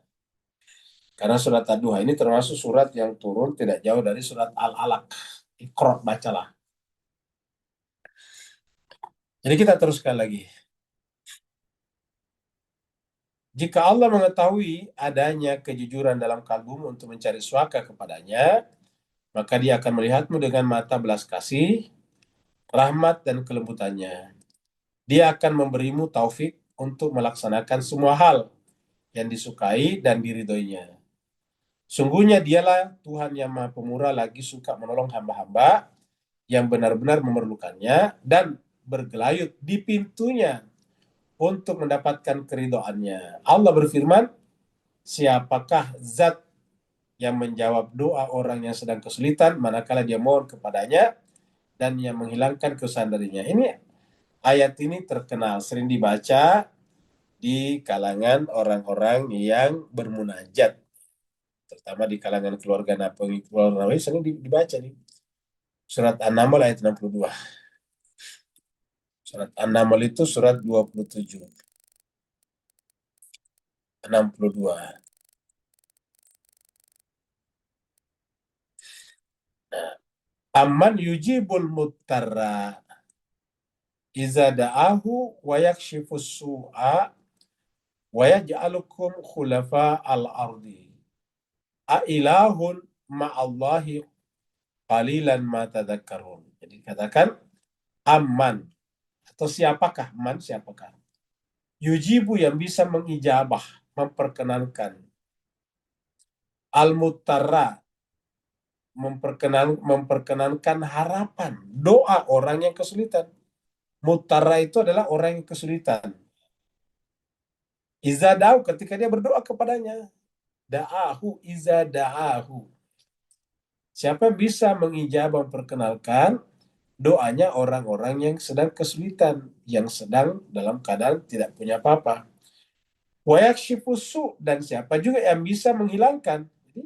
Karena surat Ad-Duha ini termasuk surat yang turun tidak jauh dari surat Al-Alaq. Iqra, bacalah. Jadi kita teruskan lagi. Jika Allah mengetahui adanya kejujuran dalam kalbumu untuk mencari suaka kepadanya, maka dia akan melihatmu dengan mata belas kasih, rahmat dan kelembutannya. Dia akan memberimu taufik untuk melaksanakan semua hal yang disukai dan diridhoinya. Sungguhnya dialah Tuhan yang Maha Pemurah lagi suka menolong hamba-hamba yang benar-benar memerlukannya dan bergelayut di pintunya untuk mendapatkan keridhoannya. Allah berfirman, siapakah zat yang menjawab doa orang yang sedang kesulitan manakala dia mohon kepadanya dan yang menghilangkan kesusahan darinya. Ini ayat ini terkenal, sering dibaca di kalangan orang-orang yang bermunajat, terutama di kalangan keluarga Nabi, keluarga Nabi sering dibaca nih. Surat An-Naml ayat 62. Surat An-Naml itu surat 27. 62. Nah, Amman yujibul muttara iza da'ahu wa yakshifus su'a wa yaj'alukum khulafa al-ardi. Ailahun ma'allahi qalilan ma tadhakkarun. Jadi katakan amman atau siapakah man, siapakah yujibu yang bisa mengijabah, memperkenankan, al-muttara memperkenankan harapan doa orang yang kesulitan. Muttara itu adalah orang yang kesulitan. Iza da'u, ketika dia berdoa kepadanya. Da'ahu iza da'ahu. Siapa yang bisa mengijabah, memperkenalkan doanya orang-orang yang sedang kesulitan, yang sedang dalam keadaan tidak punya apa-apa. Wa yakshifusu, dan siapa juga yang bisa menghilangkan. Jadi,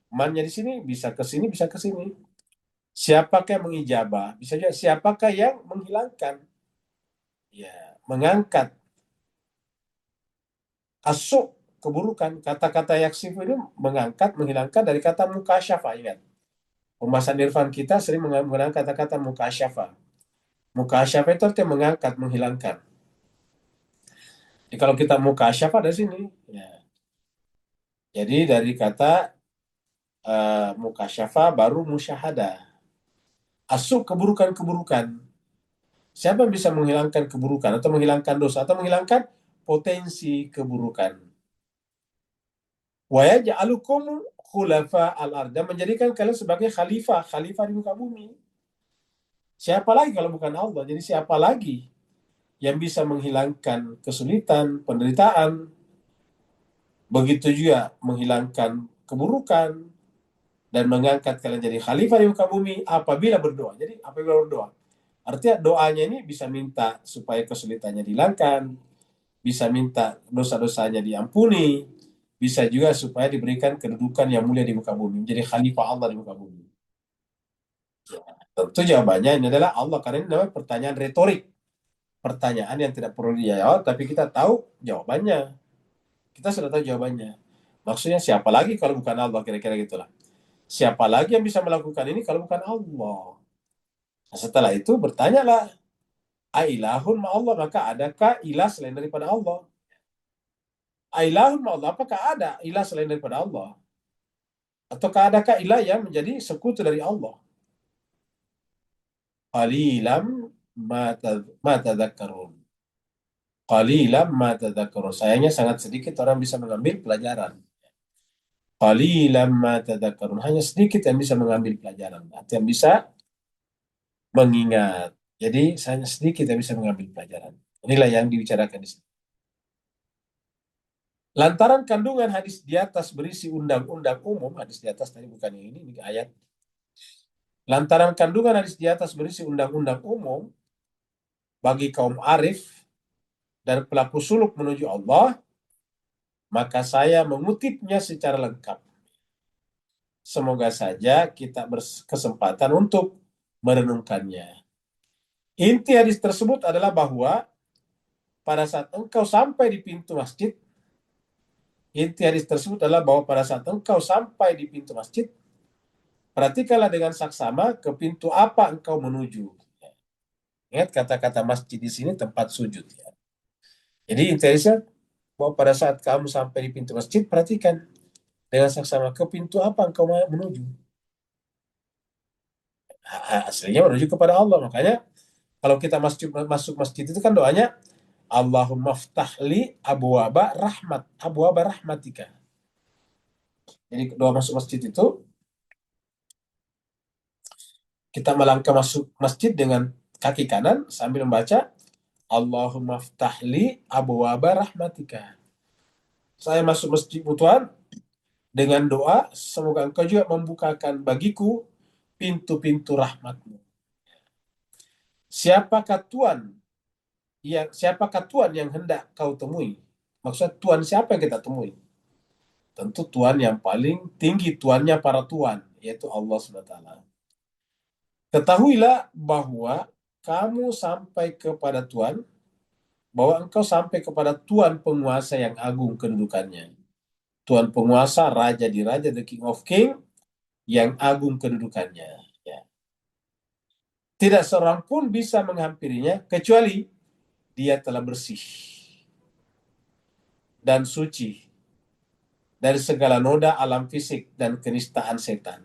mannya di sini bisa ke sini, bisa ke sini. Siapakah yang mengijabah? Bisa juga siapakah yang menghilangkan? Ya, mengangkat asuk keburukan. Kata-kata yaksifu ini mengangkat, menghilangkan dari kata mukasyafa. Ingat, pembahasan irfan kita sering menggunakan kata-kata mukasyafa. Mukasyafa itu artinya mengangkat, menghilangkan. Jadi kalau kita mukasyafa dari sini, ya. Jadi dari kata mukasyafa baru musyahadah. Asuk keburukan-keburukan. Siapa yang bisa menghilangkan keburukan atau menghilangkan dosa atau menghilangkan potensi keburukan? Wa yaj'alukum khulafa al-ard, dan menjadikan kalian sebagai khalifah, khalifah di muka bumi. Siapa lagi kalau bukan Allah? Jadi siapa lagi yang bisa menghilangkan kesulitan, penderitaan, begitu juga menghilangkan keburukan dan mengangkat kalian jadi khalifah di muka bumi apabila berdoa. Jadi apabila berdoa, artinya doanya ini bisa minta supaya kesulitannya dihilangkan, bisa minta dosa-dosanya diampuni, bisa juga supaya diberikan kedudukan yang mulia di muka bumi, menjadi khalifah Allah di muka bumi. Tentu jawabannya ini adalah Allah, karena ini namanya pertanyaan retorik. Pertanyaan yang tidak perlu dijawab, tapi kita tahu jawabannya. Kita sudah tahu jawabannya. Maksudnya siapa lagi kalau bukan Allah, kira-kira gitulah. Siapa lagi yang bisa melakukan ini kalau bukan Allah? Nah, setelah itu bertanyalah, ailahun ma Allah, maka adakah ilah selain daripada Allah? Ailahun ma Allah, apakah ada ilah selain daripada Allah? Ataukah adakah ilah yang menjadi sekutu dari Allah? Qalilam ma tadhakkarun. Qalilam ma tadhakkarun. Sayangnya sangat sedikit orang bisa mengambil pelajaran. Qalilam ma tadhakkarun. Hanya sedikit yang bisa mengambil pelajaran. Arti yang bisa mengingat. Jadi hanya sedikit yang bisa mengambil pelajaran. Inilah yang dibicarakan di sini. Lantaran kandungan hadis di atas berisi undang-undang umum, hadis di atas tadi bukan yang ini ayat. Lantaran kandungan hadis di atas berisi undang-undang umum bagi kaum arif dan pelaku suluk menuju Allah, maka saya mengutipnya secara lengkap. Semoga saja kita berkesempatan untuk merenungkannya. Inti hadis tersebut adalah bahwa pada saat engkau sampai di pintu masjid, inti hadis tersebut adalah bahwa pada saat engkau sampai di pintu masjid, perhatikanlah dengan saksama ke pintu apa engkau menuju. Ingat kata-kata masjid di sini tempat sujud. Ya. Jadi inti hadisnya bahwa pada saat kamu sampai di pintu masjid, perhatikan dengan saksama ke pintu apa engkau menuju. Aslinya menuju kepada Allah. Makanya kalau kita masuk masjid itu kan doanya Allahumma ftahli abwaba rahmat, abwaba rahmatika. Jadi doa masuk masjid itu kita melangkah masuk masjid dengan kaki kanan sambil membaca Allahumma ftahli abwaba rahmatika. Saya masuk masjid Tuhan dengan doa semoga engkau juga membukakan bagiku pintu-pintu rahmatmu. Siapakah Tuhan yang hendak kau temui? Maksud Tuhan siapa yang kita temui? Tentu Tuhan yang paling tinggi, Tuannya para Tuhan, yaitu Allah SWT. Ketahuilah bahwa kamu sampai kepada Tuhan, bahwa engkau sampai kepada Tuhan penguasa yang agung kedudukannya. Tuhan penguasa, raja di raja, the king of king, yang agung kedudukannya. Ya. Tidak seorang pun bisa menghampirinya, kecuali dia telah bersih dan suci dari segala noda alam fisik dan kenistaan setan.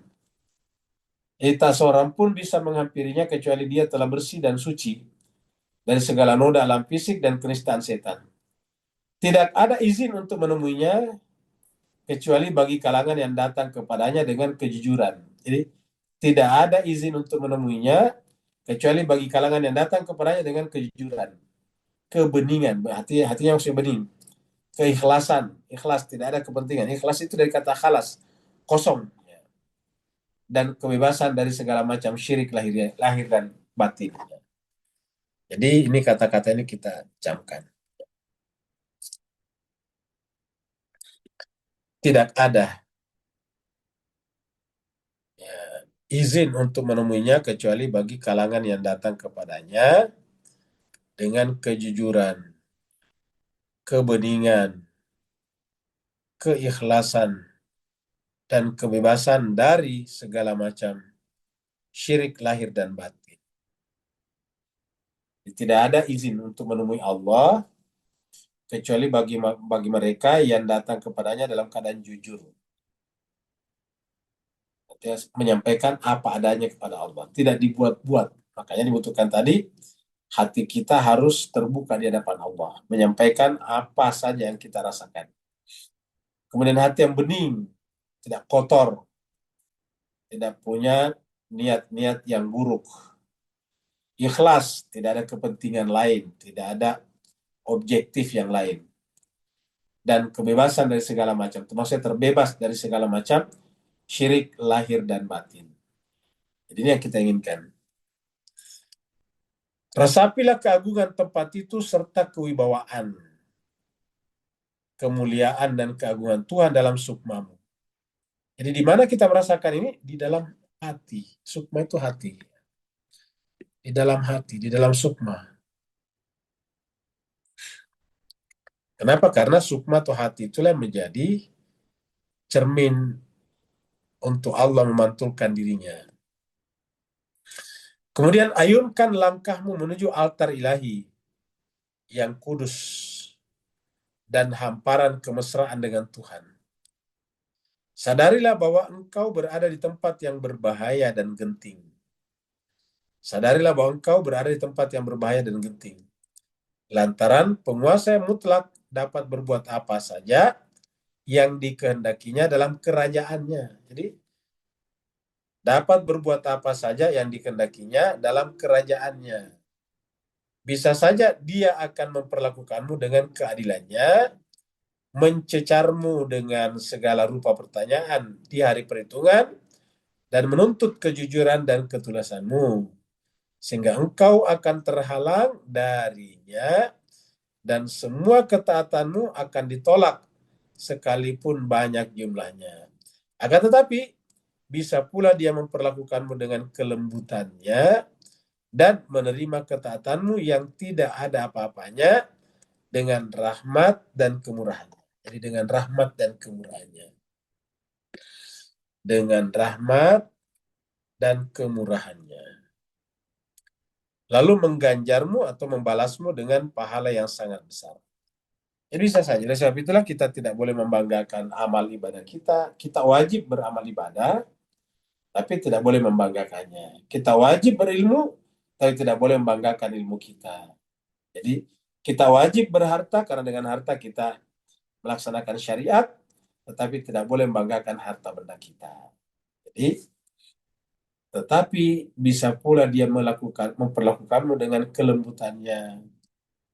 Tak seorang pun bisa menghampirinya kecuali dia telah bersih dan suci dari segala noda alam fisik dan kenistaan setan. Tidak ada izin untuk menemuinya kecuali bagi kalangan yang datang kepadanya dengan kejujuran. Jadi tidak ada izin untuk menemuinya kecuali bagi kalangan yang datang kepadanya dengan kejujuran, kebeningan, hatinya maksudnya bening, keikhlasan, ikhlas, tidak ada kepentingan. Ikhlas itu dari kata khalas, kosong, dan kebebasan dari segala macam syirik lahir dan batin. Jadi ini kata-kata ini kita camkan. Tidak ada ya, izin untuk menemuinya kecuali bagi kalangan yang datang kepadanya dengan kejujuran, kebeningan, keikhlasan, dan kebebasan dari segala macam syirik lahir dan batin. Tidak ada izin untuk menemui Allah kecuali bagi mereka yang datang kepadanya dalam keadaan jujur. Dia menyampaikan apa adanya kepada Allah, tidak dibuat-buat. Makanya dibutuhkan tadi hati kita harus terbuka di hadapan Allah, menyampaikan apa saja yang kita rasakan. Kemudian hati yang bening, tidak kotor, tidak punya niat-niat yang buruk. Ikhlas, tidak ada kepentingan lain, tidak ada objektif yang lain. Dan kebebasan dari segala macam, termasuk terbebas dari segala macam syirik lahir dan batin. Jadi ini yang kita inginkan. Resapilah keagungan tempat itu serta kewibawaan, kemuliaan dan keagungan Tuhan dalam sukmamu. Jadi di mana kita merasakan ini? Di dalam hati. Sukma itu hati. Di dalam hati, di dalam sukma. Kenapa? Karena sukma atau hati itulah yang menjadi cermin untuk Allah memantulkan dirinya. Kemudian ayunkan langkahmu menuju altar ilahi yang kudus dan hamparan kemesraan dengan Tuhan. Sadarilah bahwa engkau berada di tempat yang berbahaya dan genting. Sadarilah bahwa engkau berada di tempat yang berbahaya dan genting. Lantaran penguasa yang mutlak dapat berbuat apa saja yang dikehendakinya dalam kerajaannya. Jadi, dapat berbuat apa saja yang dikehendakinya dalam kerajaannya. Bisa saja dia akan memperlakukanmu dengan keadilannya, mencecarmu dengan segala rupa pertanyaan di hari perhitungan, dan menuntut kejujuran dan ketulusanmu, sehingga engkau akan terhalang darinya dan semua ketaatanmu akan ditolak sekalipun banyak jumlahnya. Akan tetapi, bisa pula dia memperlakukanmu dengan kelembutannya dan menerima ketaatanmu yang tidak ada apa-apanya dengan rahmat dan kemurahannya. Jadi dengan rahmat dan kemurahannya. Dengan rahmat dan kemurahannya. Lalu mengganjarmu atau membalasmu dengan pahala yang sangat besar. Jadi bisa saja. Oleh sebab itulah kita tidak boleh membanggakan amal ibadah kita. Kita wajib beramal ibadah, tapi tidak boleh membanggakannya. Kita wajib berilmu, tapi tidak boleh membanggakan ilmu kita. Jadi kita wajib berharta karena dengan harta kita melaksanakan syariat, tetapi tidak boleh membanggakan harta benda kita. Jadi, tetapi bisa pula dia memperlakukanmu dengan kelembutannya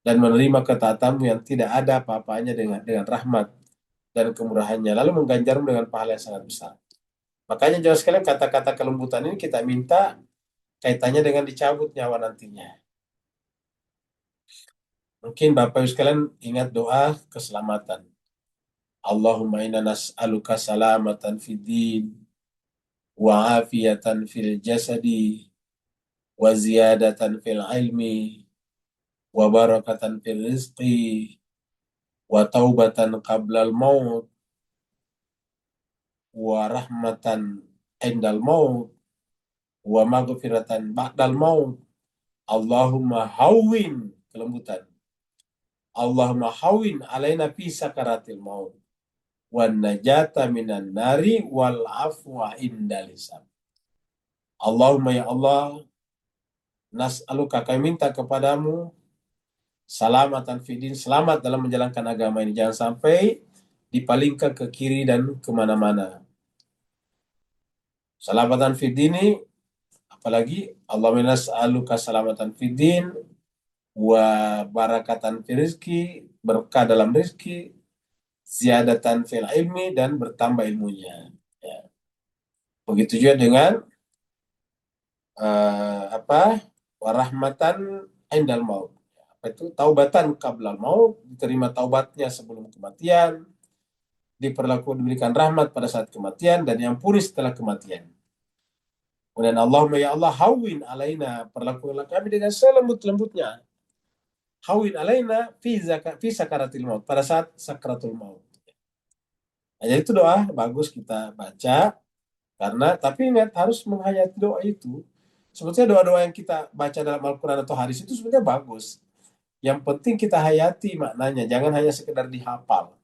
dan menerima ketaatanmu yang tidak ada apa-apanya dengan rahmat dan kemurahannya, lalu mengganjarmu dengan pahala yang sangat besar. Makanya jauh sekalian kata-kata kelembutan ini kita minta kaitannya dengan dicabut nyawa nantinya. Mungkin Bapak Ibu sekalian ingat doa keselamatan. Allahumma inna nas'aluka salamatan fid din wa afiyatan fil jasadi wa ziyadatan fil ilmi wa barakatan fil rizqi wa taubatan qablal maut wa rahmatan indal maut wa maghfiratan ba'dal maut. Allahumma hawwin, kelembutan. Allahumma hawwin alaina fi sakaratil maut wan najata minan nari wal afwa indal hisab. Allahumma ya Allah, nas'aluka, kami minta kepadamu salamatan fidin, selamat dalam menjalankan agama ini. Jangan sampai dipalingkan ke kiri dan kemana-mana. Salamatan fidini, apalagi Allahumma nas'aluka salamatan fidin wa barakatan fil rizki, berkah dalam rizki, ziyadatan fil ilmi, dan bertambah ilmunya. Ya. Begitu juga dengan warahmatan indal maut. Apa itu? Taubatan qablal maut, diterima taubatnya sebelum kematian, diberikan rahmat pada saat kematian, dan yang setelah kematian. Kemudian Allahumma ya Allah, hawin alaina, perlakukanlah kami dengan selembut-lembutnya. Hawin alaina fi sakaratil maut, pada saat sakaratul maut. Nah, jadi itu doa bagus kita baca, karena tapi ingat harus menghayati doa itu. Sebetulnya doa-doa yang kita baca dalam Al-Quran atau hadis itu sebenarnya bagus. Yang penting kita hayati maknanya, jangan hanya sekedar dihafal.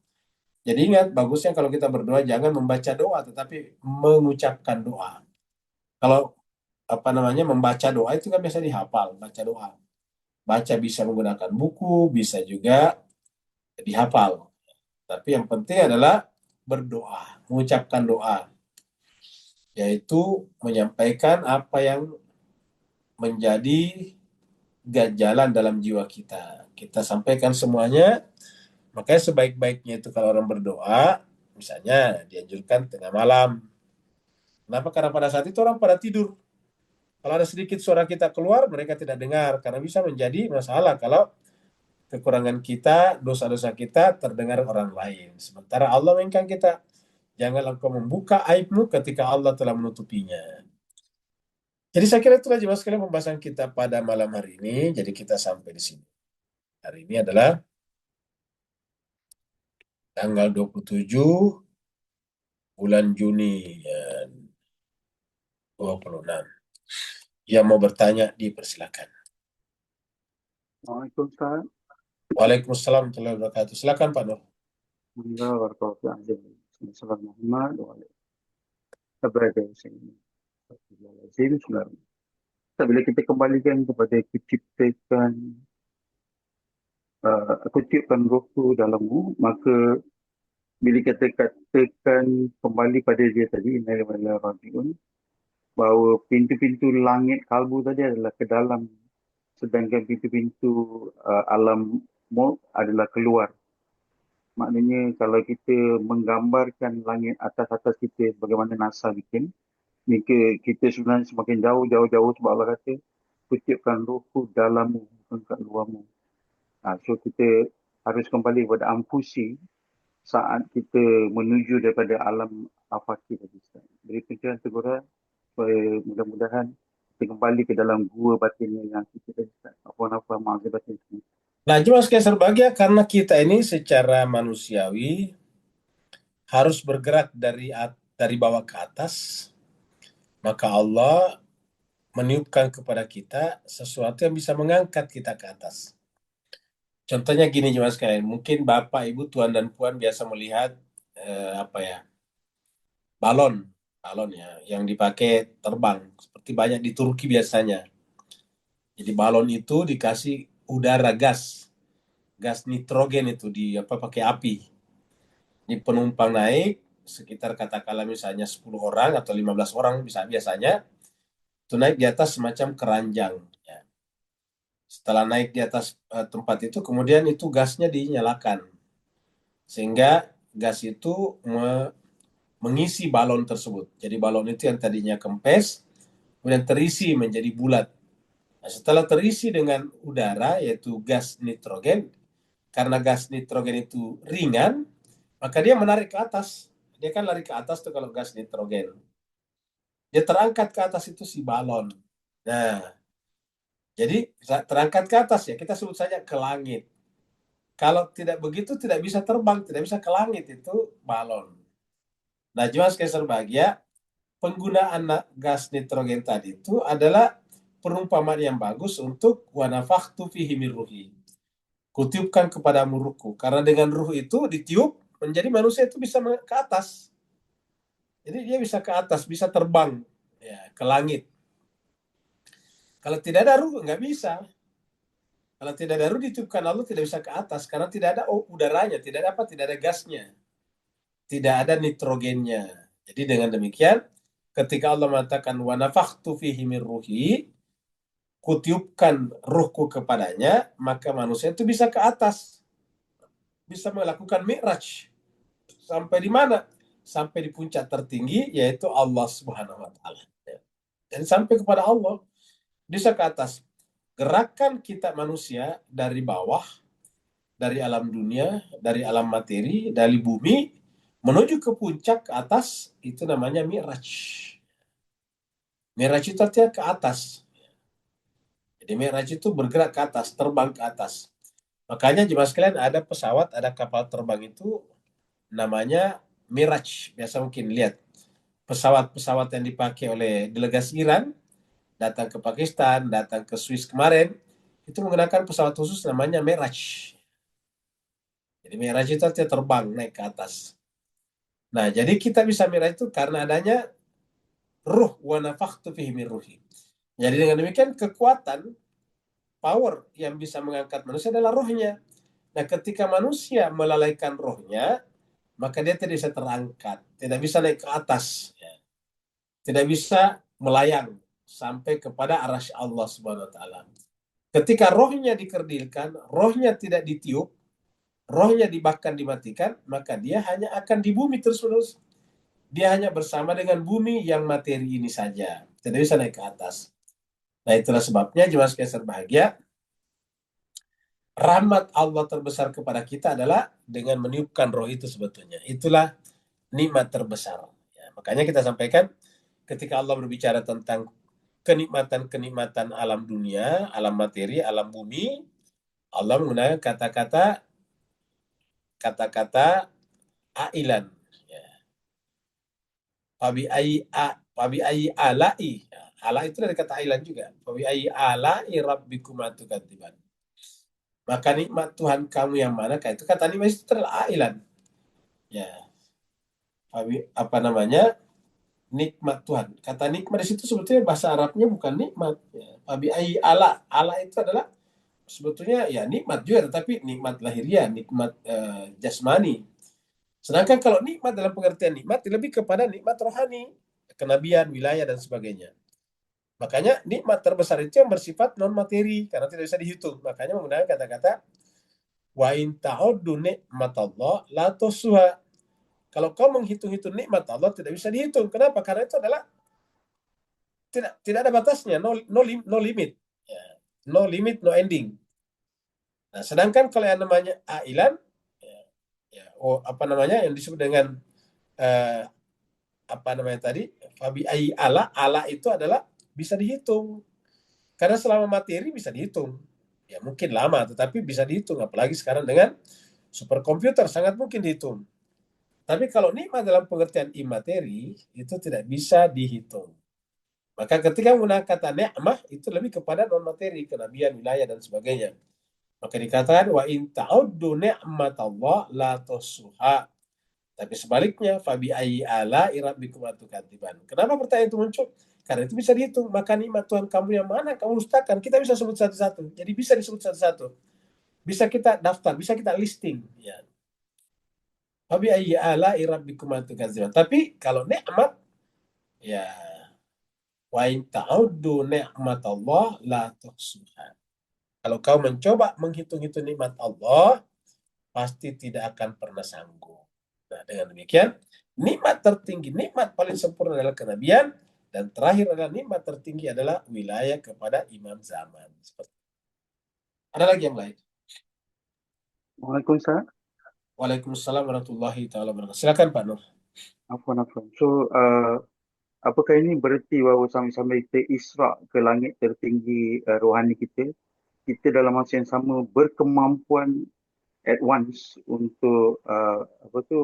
Jadi ingat, bagusnya kalau kita berdoa jangan membaca doa, tetapi mengucapkan doa. Kalau membaca doa itu kan biasa dihafal, baca doa. Baca bisa menggunakan buku, bisa juga dihafal. Tapi yang penting adalah berdoa, mengucapkan doa, yaitu menyampaikan apa yang menjadi ganjalan dalam jiwa kita. Kita sampaikan semuanya. Makanya sebaik-baiknya itu kalau orang berdoa, misalnya dianjurkan tengah malam. Kenapa? Karena pada saat itu orang pada tidur. Kalau ada sedikit suara kita keluar, mereka tidak dengar. Karena bisa menjadi masalah kalau kekurangan kita, dosa-dosa kita terdengar orang lain. Sementara Allah mengingatkan kita, jangan engkau membuka aibmu ketika Allah telah menutupinya. Jadi saya kira itulah jemaah sekalian pembahasan kita pada malam hari ini. Jadi kita sampai di sini. Hari ini adalah tanggal 27 bulan Juni ya, 26. Yang mau bertanya dipersilakan. Assalamualaikum Ustaz. Waalaikumsalam warahmatullahi wabarakatuh. Silakan Pak Nur. Alhamdulillah warahmatullahi wabarakatuh. Assalamualaikum Muhammad wa alihi wasallam. Bila kita kembalikan kepada kutipan rohku dalammu, maka bila kita katakan kembali pada dia tadi, Innalillahi wa rajiun, bahawa pintu-pintu langit kalbu tadi adalah ke dalam, sedangkan pintu-pintu alam maut adalah keluar. Maknanya kalau kita menggambarkan langit atas-atas kita bagaimana NASA bikin, maka kita sebenarnya semakin jauh sebab Allah kata, kutipkan rohku dalammu, bukan kat luarmu. So kita harus kembali kepada ampusi saat kita menuju daripada alam afaki tadi. Beri pencerahan teguran supaya mudah-mudahan kita kembali ke dalam gua batinnya yang kita tadi. Apa-apa maaf batin semua. Nah, Mas Kaisar Bahagia, karena kita ini secara manusiawi harus bergerak dari bawah ke atas, maka Allah meniupkan kepada kita sesuatu yang bisa mengangkat kita ke atas. Contohnya gini, Mas sekalian, mungkin Bapak, Ibu, Tuan dan Puan biasa melihat apa ya, balon, balon ya, yang dipakai terbang, seperti banyak di Turki biasanya. Jadi balon itu dikasih udara gas nitrogen itu di apa pakai api. Ini penumpang naik sekitar katakanlah misalnya 10 orang atau 15 orang bisa biasanya itu naik di atas semacam keranjang. Ya. Setelah naik di atas tempat itu, kemudian itu gasnya dinyalakan sehingga gas itu mengisi balon tersebut. Jadi balon itu yang tadinya kempes kemudian terisi menjadi bulat. Nah, setelah terisi dengan udara yaitu gas nitrogen, karena gas nitrogen itu ringan, maka dia menarik ke atas. Dia kan lari ke atas tuh kalau gas nitrogen. Dia terangkat ke atas itu si balon. Nah, jadi terangkat ke atas ya, kita sebut saja ke langit. Kalau tidak begitu tidak bisa terbang, tidak bisa ke langit itu balon. Nah, Mas Kaisar Bahagia, penggunaan gas nitrogen tadi itu adalah perumpamaan yang bagus untuk wa nafakhtu fihi min ruhi. Kutiupkan kepada ruhku. Karena dengan ruh itu ditiup menjadi manusia itu bisa ke atas. Jadi dia bisa ke atas, bisa terbang ya, ke langit. Kalau tidak ada ruh nggak bisa. Kalau tidak ada ruh ditiupkan Allah tidak bisa ke atas karena tidak ada udaranya, tidak ada apa, tidak ada gasnya, tidak ada nitrogennya. Jadi dengan demikian, ketika Allah mengatakan wa nafakhtu fihi min ruhi, kutiupkan ruhku kepadanya, maka manusia itu bisa ke atas, bisa melakukan mi'raj. Sampai di mana? Sampai di puncak tertinggi, yaitu Allah Subhanahu wa Ta'ala. Dan sampai kepada Allah, bisa ke atas. Gerakan kita manusia dari bawah, dari alam dunia, dari alam materi, dari bumi, menuju ke puncak ke atas, itu namanya Mi'raj. Mi'raj itu artinya ke atas. Jadi Mi'raj itu bergerak ke atas, terbang ke atas. Makanya jemaah sekalian ada pesawat, ada kapal terbang itu namanya Miraj. Biasa mungkin lihat pesawat-pesawat yang dipakai oleh delegasi Iran datang ke Pakistan, datang ke Swiss kemarin, itu menggunakan pesawat khusus namanya Miraj. Jadi Miraj itu artinya terbang naik ke atas. Nah, jadi kita bisa Miraj itu karena adanya ruh wa nafakhtu fihi min ruhi. Jadi dengan demikian kekuatan power yang bisa mengangkat manusia adalah rohnya. Nah, ketika manusia melalaikan rohnya, maka dia tidak bisa terangkat, tidak bisa naik ke atas, ya. Tidak bisa melayang sampai kepada arasy Allah Subhanahu wa taala. Ketika rohnya dikerdilkan, rohnya tidak ditiup, rohnya dibakar dimatikan, maka dia hanya akan di bumi terus-menerus. Dia hanya bersama dengan bumi yang materi ini saja, tidak bisa naik ke atas. Nah, itulah sebabnya jemaah sekalian berbahagia, rahmat Allah terbesar kepada kita adalah dengan meniupkan roh itu sebetulnya. Itulah nikmat terbesar. Ya, makanya kita sampaikan ketika Allah berbicara tentang kenikmatan-kenikmatan alam dunia, alam materi, alam bumi, Allah menggunakan kata-kata ailan. Ya. Fabi ai alai. Ya. Ala itu dari kata ailan juga. Fabi ayyi ala'i rabbikuma tukadziban. Maka nikmat Tuhan kamu yang manakah? Itu kata nikmat itu adalah ailan. Ya, apa namanya? Nikmat Tuhan. Kata nikmat di situ sebetulnya bahasa Arabnya bukan nikmat. Ya. Fabi ayyi ala. Ala itu adalah sebetulnya ya nikmat juga, tetapi nikmat lahiriah, nikmat jasmani. Sedangkan kalau nikmat dalam pengertian nikmat lebih kepada nikmat rohani, kenabian, wilayah dan sebagainya. Makanya nikmat terbesar itu yang bersifat non materi karena tidak bisa dihitung. Makanya menggunakan kata-kata wa in ta'uddu nikmatallah la tuhsuha. Kalau kau menghitung-hitung nikmat Allah tidak bisa dihitung. Kenapa? Karena itu adalah tidak ada batasnya, no limit. Ya. No limit, no ending. Nah, sedangkan kalau yang namanya ailan, ya, apa namanya yang disebut dengan eh, apa namanya tadi, fabi ai ala, ala itu adalah bisa dihitung. Karena selama materi bisa dihitung. Ya mungkin lama, tetapi bisa dihitung. Apalagi sekarang dengan superkomputer sangat mungkin dihitung. Tapi kalau nikmat dalam pengertian imateri, itu tidak bisa dihitung. Maka ketika menggunakan kata ni'mah, itu lebih kepada non-materi, kenabian, wilayah, dan sebagainya. Maka dikatakan, wa in ta'uddu ni'matallah la tuhsuha. Tapi sebaliknya, fabi ayyi ala rabbikum tukadziban. Kenapa pertanyaan itu muncul? Karena itu bisa dihitung. Maka nikmat Tuhan kamu yang mana kamu dustakan? Kita bisa sebut satu-satu. Jadi bisa disebut satu-satu. Bisa kita daftar, bisa kita listing. Ya. Fabi ayyi ala rabbikum tukadziban. Tapi kalau nikmat, ya wa in ta'uddu ni'matallah la tuhsuha. Kalau kau mencoba menghitung-hitung nikmat Allah, pasti tidak akan pernah sanggup. Nah, dengan demikian, nikmat tertinggi, nikmat paling sempurna adalah kenabian, dan terakhir adalah nikmat tertinggi adalah wilayah kepada imam zaman. Ada lagi yang lain? Waalaikumsalam. Waalaikumsalam warahmatullahi taala wabarakatuh. Silakan Pak Nur. Afwan, afwan. So, apakah ini berarti bahawa sama-sama kita isra ke langit tertinggi rohani kita, kita dalam masa yang sama berkemampuan at once untuk apa tu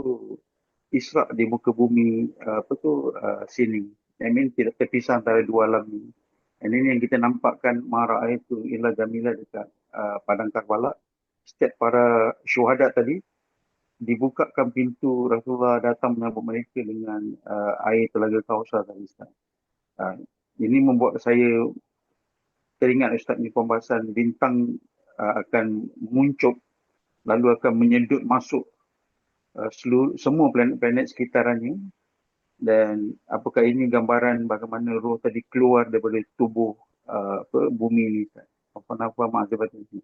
isra di muka bumi apa tu sini. I mean tidak terpisah antara dua alam ni. Dan ini yang kita nampakkan mara itu ila jamila dekat padang Karbala. Setiap para syuhada tadi dibukakan pintu Rasulullah datang menyambut mereka dengan air telaga Kausar tadi Ustaz. Uh, ini membuat saya teringat Ustaz ni pembahasan bintang akan muncul lalu akan menyedut masuk semua planet-planet sekitarannya dan apakah ini gambaran bagaimana roh tadi keluar daripada tubuh bumi ini Ustaz. Apa-apa maksud ini.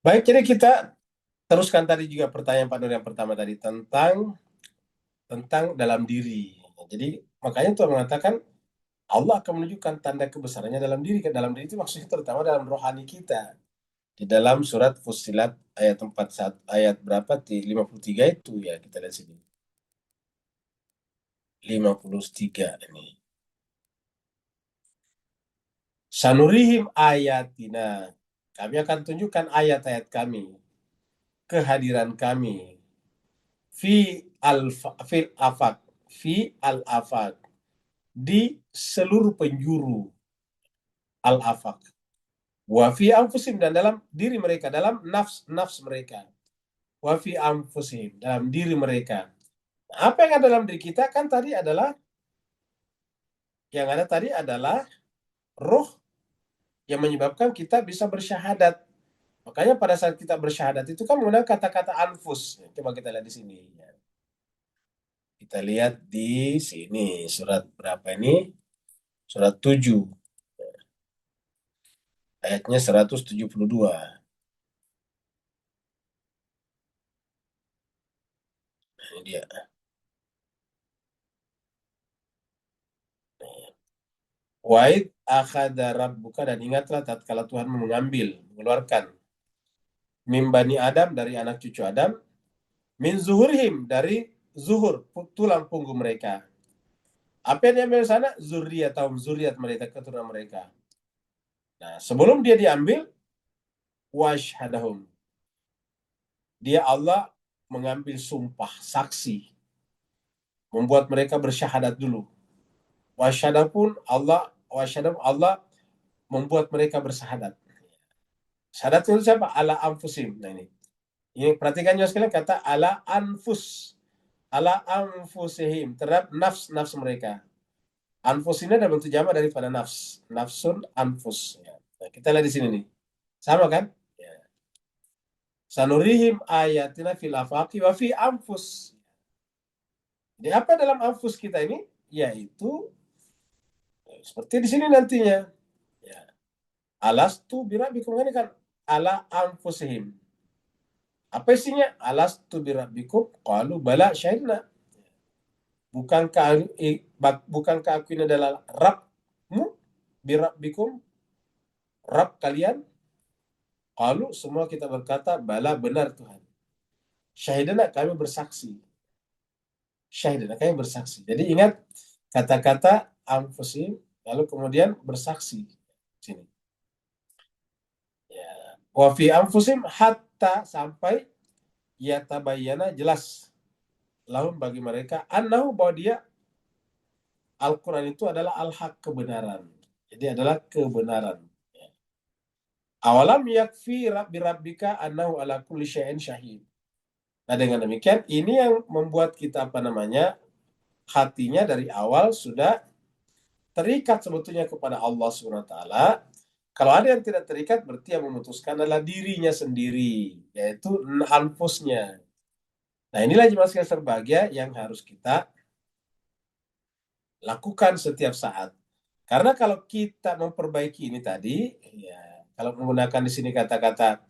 Baik, jadi kita teruskan tadi juga pertanyaan Pak Nur yang pertama tadi tentang dalam diri. Jadi makanya Tuhan mengatakan Allah akan menunjukkan tanda kebesarannya dalam diri. Dalam diri itu maksudnya terutama dalam rohani kita. Di dalam surat Fussilat ayat 41, ayat berapa? 53 itu ya, kita lihat sini. 53 ini. Sanurihim ayatina. Kami akan tunjukkan ayat-ayat kami, kehadiran kami. Fil afak, fi al afak, di seluruh penjuru al afak. Wa fi anfusim, dan dalam diri mereka, dalam nafs mereka. Wa fi anfusim, dalam diri mereka. Apa yang ada dalam diri kita kan tadi adalah roh yang menyebabkan kita bisa bersyahadat. Makanya pada saat kita bersyahadat itu kan menggunakan kata-kata anfus. Coba kita lihat di sini. Kita lihat di sini surat berapa ini? Surat 7. Ayatnya 172. Ini dia. Wa'id akhadha rabbuka, dan ingatlah tatkala Tuhan mengeluarkan mimbani Adam, dari anak cucu Adam, min zuhurhim, dari zuhur, tulang punggung mereka. Apa yang diambil sana? Zuriat mereka, keturunan mereka. Nah, sebelum dia diambil, washhadahum. Dia Allah mengambil sumpah, saksi. Membuat mereka bersyahadat dulu. Wasyhadu Allah membuat mereka bersyahadat. Syahadat itu siapa? Ala anfusim. Nah ini perhatikan juga sekalian kata ala anfus. Ala anfusihim, terhadap nafs mereka. Anfus ini ada bentuk jamak daripada nafs. Nafsun anfus. Ya. Nah, kita lihat di sini nih. Sama kan? Ya. Sanurihim ayatina fil afaqi wa fi anfus. Jadi apa dalam anfus kita ini? Yaitu seperti di sini nantinya. Ya. Alastu birabikum, ini kan ala anfusihim. Apa isinya? Alastu birabikum qalu bala syahidna. Bukankah aku ini adalah Rabbmu, birabikum, Rabb kalian? Qalu, semua kita berkata bala, benar Tuhan. Syahidana, kami bersaksi. Syahidana, kami bersaksi. Jadi ingat kata-kata anfusim, lalu kemudian bersaksi. Sini. Ya. Wa fi anfusim, hatta, sampai yatabayyana, jelas lahum, bagi mereka, annahu, bahwa dia Al-Quran itu adalah al-haq, kebenaran. Jadi adalah kebenaran. Ya. Awalam yakfi rabbika annahu ala kulli syai'in syahid. Nah dengan demikian ini yang membuat kita hatinya dari awal sudah terikat sebetulnya kepada Allah SWT. Kalau ada yang tidak terikat, berarti yang memutuskan adalah dirinya sendiri, yaitu anfusnya. Nah inilah jemaah sekalian berbahagia yang harus kita lakukan setiap saat. Karena kalau kita memperbaiki ini tadi, ya, kalau menggunakan di sini kata-kata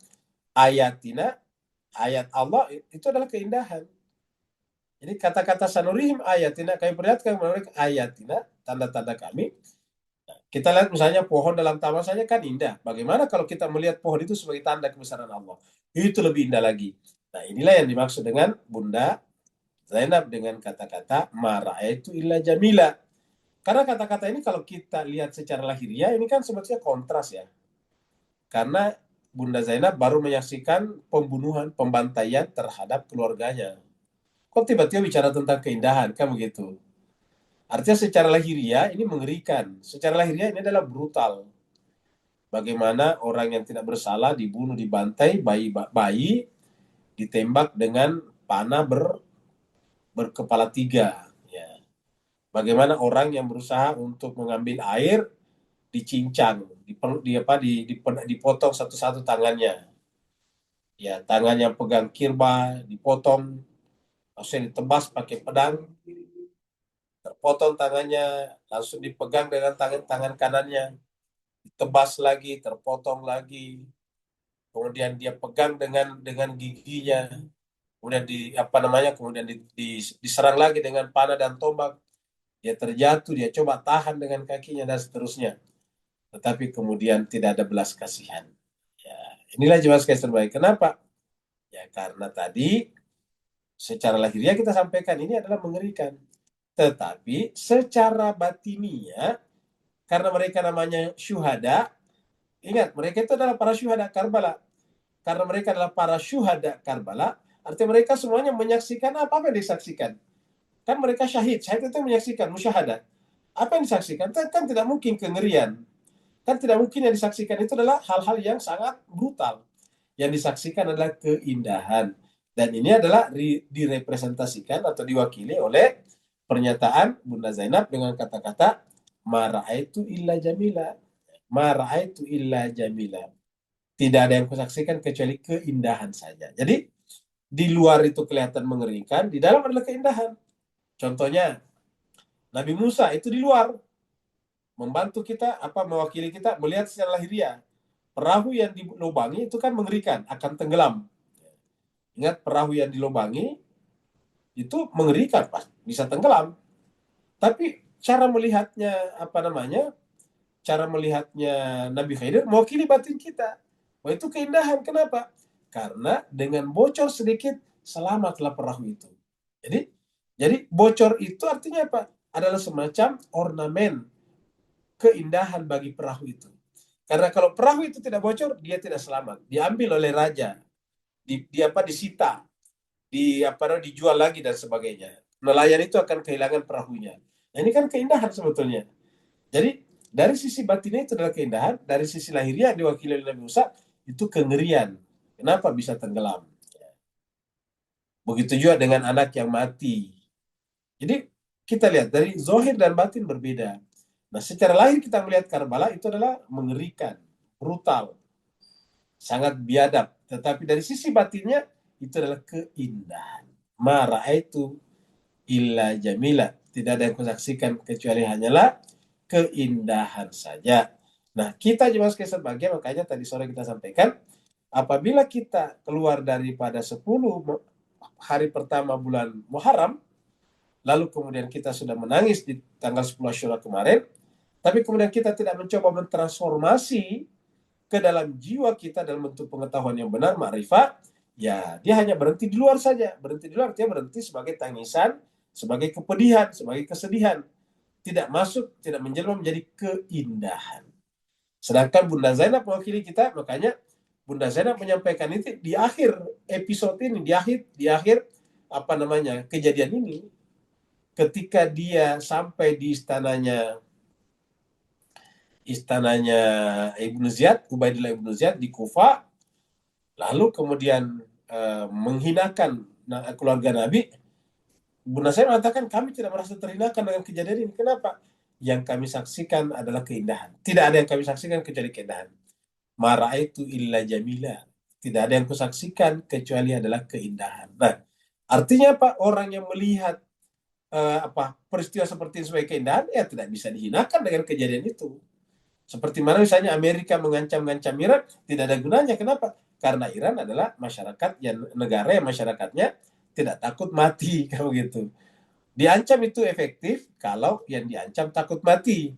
ayatina, ayat Allah itu adalah keindahan. Jadi kata-kata sanurihim ayatina, kami perlihatkan mereka ayatina, tanda-tanda kami. Kita lihat misalnya pohon dalam taman saja kan indah. Bagaimana kalau kita melihat pohon itu sebagai tanda kebesaran Allah? Itu lebih indah lagi. Nah inilah yang dimaksud dengan Bunda Zainab dengan kata-kata mara itu illa jamila. Karena kata-kata ini kalau kita lihat secara lahiriah ini kan sebetulnya kontras ya. Karena Bunda Zainab baru menyaksikan pembunuhan, pembantaian terhadap keluarganya. Kok tiba-tiba bicara tentang keindahan, kan begitu? Artinya secara lahiriah ini mengerikan. Secara lahiriah ini adalah brutal. Bagaimana orang yang tidak bersalah dibunuh, dibantai, bayi ditembak dengan panah berkepala tiga. Ya. Bagaimana orang yang berusaha untuk mengambil air dicincang, dipotong satu-satu tangannya. Ya, tangan yang pegang kirba dipotong, langsung ditebas pakai pedang, terpotong tangannya, langsung dipegang dengan tangan kanannya, ditebas lagi, terpotong lagi, kemudian dia pegang dengan giginya, kemudian diserang lagi dengan panah dan tombak, dia terjatuh, dia coba tahan dengan kakinya dan seterusnya, tetapi kemudian tidak ada belas kasihan. Ya, inilah jemaah sekalian terbaik. Kenapa? Ya karena tadi secara lahiriah kita sampaikan ini adalah mengerikan. Tetapi secara batiniah, karena mereka namanya syuhada, ingat mereka itu adalah para syuhada Karbala. Karena mereka adalah para syuhada Karbala, artinya mereka semuanya menyaksikan apa yang disaksikan. Kan mereka syahid itu menyaksikan, musyahadah. Apa yang disaksikan? Kan tidak mungkin kengerian. Kan tidak mungkin yang disaksikan itu adalah hal-hal yang sangat brutal. Yang disaksikan adalah keindahan. Dan ini adalah direpresentasikan atau diwakili oleh pernyataan Bunda Zainab dengan kata-kata mara'aitu illa jamila. Mara'aitu illa jamila. Tidak ada yang kusaksikan kecuali keindahan saja. Jadi di luar itu kelihatan mengerikan, di dalam adalah keindahan. Contohnya Nabi Musa itu di luar membantu kita, mewakili kita melihat secara lahiriah. Perahu yang dilubangi itu kan mengerikan, akan tenggelam. Ingat perahu yang dilubangi itu mengerikan, pas bisa tenggelam. Tapi cara melihatnya cara melihatnya Nabi Khidir mewakili batin kita. Wah itu keindahan. Kenapa? Karena dengan bocor sedikit selamatlah perahu itu. Jadi bocor itu artinya apa? Adalah semacam ornamen keindahan bagi perahu itu. Karena kalau perahu itu tidak bocor, dia tidak selamat. Diambil oleh raja, disita, dijual lagi dan sebagainya. Nelayan itu akan kehilangan perahunya. Nah, ini kan keindahan sebetulnya. Jadi dari sisi batinnya itu adalah keindahan, dari sisi lahiriah diwakili oleh Nabi Musa itu kengerian. Kenapa bisa tenggelam? Begitu juga dengan anak yang mati. Jadi kita lihat dari zohir dan batin berbeda. Nah, secara lahir kita melihat Karbala itu adalah mengerikan, brutal, sangat biadab. Tetapi dari sisi batinnya itu adalah keindahan. Ma ra'aitu illa jamila. Tidak ada yang kusaksikan kecuali hanyalah keindahan saja. Nah, kita jemaah sekalian sebagai makanya tadi sore kita sampaikan, apabila kita keluar daripada 10 hari pertama bulan Muharram, lalu kemudian kita sudah menangis di tanggal 10 Asyura kemarin, tapi kemudian kita tidak mencoba mentransformasi ke dalam jiwa kita dalam bentuk pengetahuan yang benar, makrifat, ya dia hanya berhenti di luar saja. Berhenti di luar, dia berhenti sebagai tangisan, sebagai kepedihan, sebagai kesedihan. Tidak masuk, tidak menjelma menjadi keindahan. Sedangkan Bunda Zainab mewakili kita, makanya Bunda Zainab menyampaikan itu di akhir episode ini, di akhir apa namanya kejadian ini, ketika dia sampai di istananya Ibnu Ziyad, Ubaidillah Ibnu Ziyad di Kufa, lalu kemudian menghinakan keluarga Nabi. Bunda saya mengatakan kami tidak merasa terhinakan dengan kejadian ini. Kenapa? Yang kami saksikan adalah keindahan. Tidak ada yang kami saksikan kecuali keindahan. Mara itu illa jamila. Tidak ada yang kusaksikan kecuali adalah keindahan. Nah, artinya apa? Orang yang melihat apa peristiwa seperti ini sebagai keindahan, ya tidak bisa dihinakan dengan kejadian itu. Seperti mana misalnya Amerika mengancam-ngancam Iran, tidak ada gunanya. Kenapa? Karena Iran adalah masyarakat yang negara yang masyarakatnya tidak takut mati, kayak begitu. Diancam itu efektif kalau yang diancam takut mati.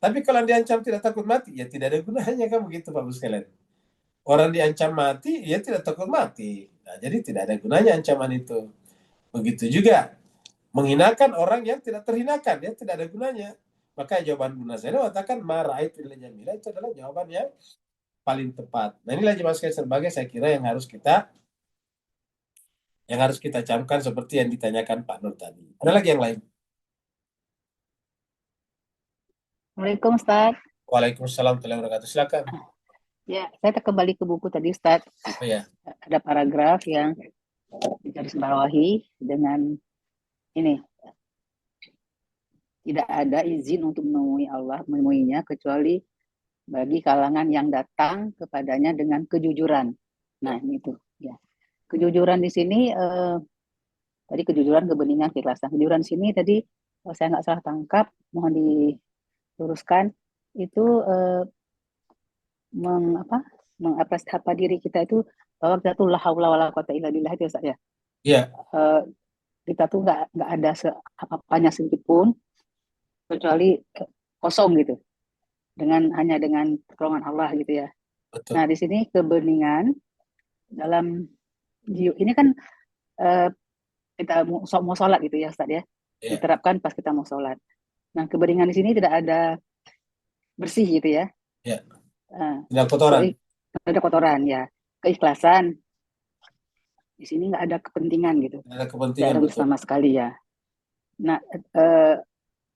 Tapi kalau yang diancam tidak takut mati, ya tidak ada gunanya, kan begitu Pak Bus sekalian. Orang diancam mati, ya tidak takut mati. Nah, jadi tidak ada gunanya ancaman itu. Begitu juga menghinakan orang yang tidak terhinakan, ya tidak ada gunanya. Maka jawaban Bunda Zainal mengatakan mara'aitu illa jamila itu adalah jawaban yang paling tepat. Nah, inilah jemaah sekalian sebagai saya kira yang harus kita camkan seperti yang ditanyakan Pak Nur tadi. Ada lagi yang lain? Assalamualaikum Ustaz. Waalaikumsalam warahmatullahi wabarakatuh. Silakan. Ya, saya kembali ke buku tadi Ustaz. Oh ya, Ada paragraf yang digarisbawahi dengan ini, tidak ada izin untuk menemui Allah, menemuinya kecuali bagi kalangan yang datang kepadanya dengan kejujuran. Nah, ini itu ya. Kejujuran di sini tadi kejujuran, kebeningan, keikhlasan. Kejujuran di sini tadi saya nggak salah tangkap, mohon diluruskan itu mengapresiasi diri kita itu bahwa kita tuh la haula wala quwata illa billah itu Ustaz ya. iya, Eh, kita tuh nggak ada apa-apanya sedikit pun kecuali kosong gitu hanya dengan pertolongan Allah gitu ya. betul. Nah di sini kebeningan dalam ini kan eh, kita mau sholat gitu ya Ustaz ya, Iya, diterapkan pas kita mau sholat. Nah kebeningan di sini tidak ada bersih gitu ya. iya. Eh, Tidak kotoran. ada kotoran ya. Keikhlasan di sini nggak ada kepentingan gitu, Tidak ada tidak kepentingan, ada betul. sama sekali ya. Nah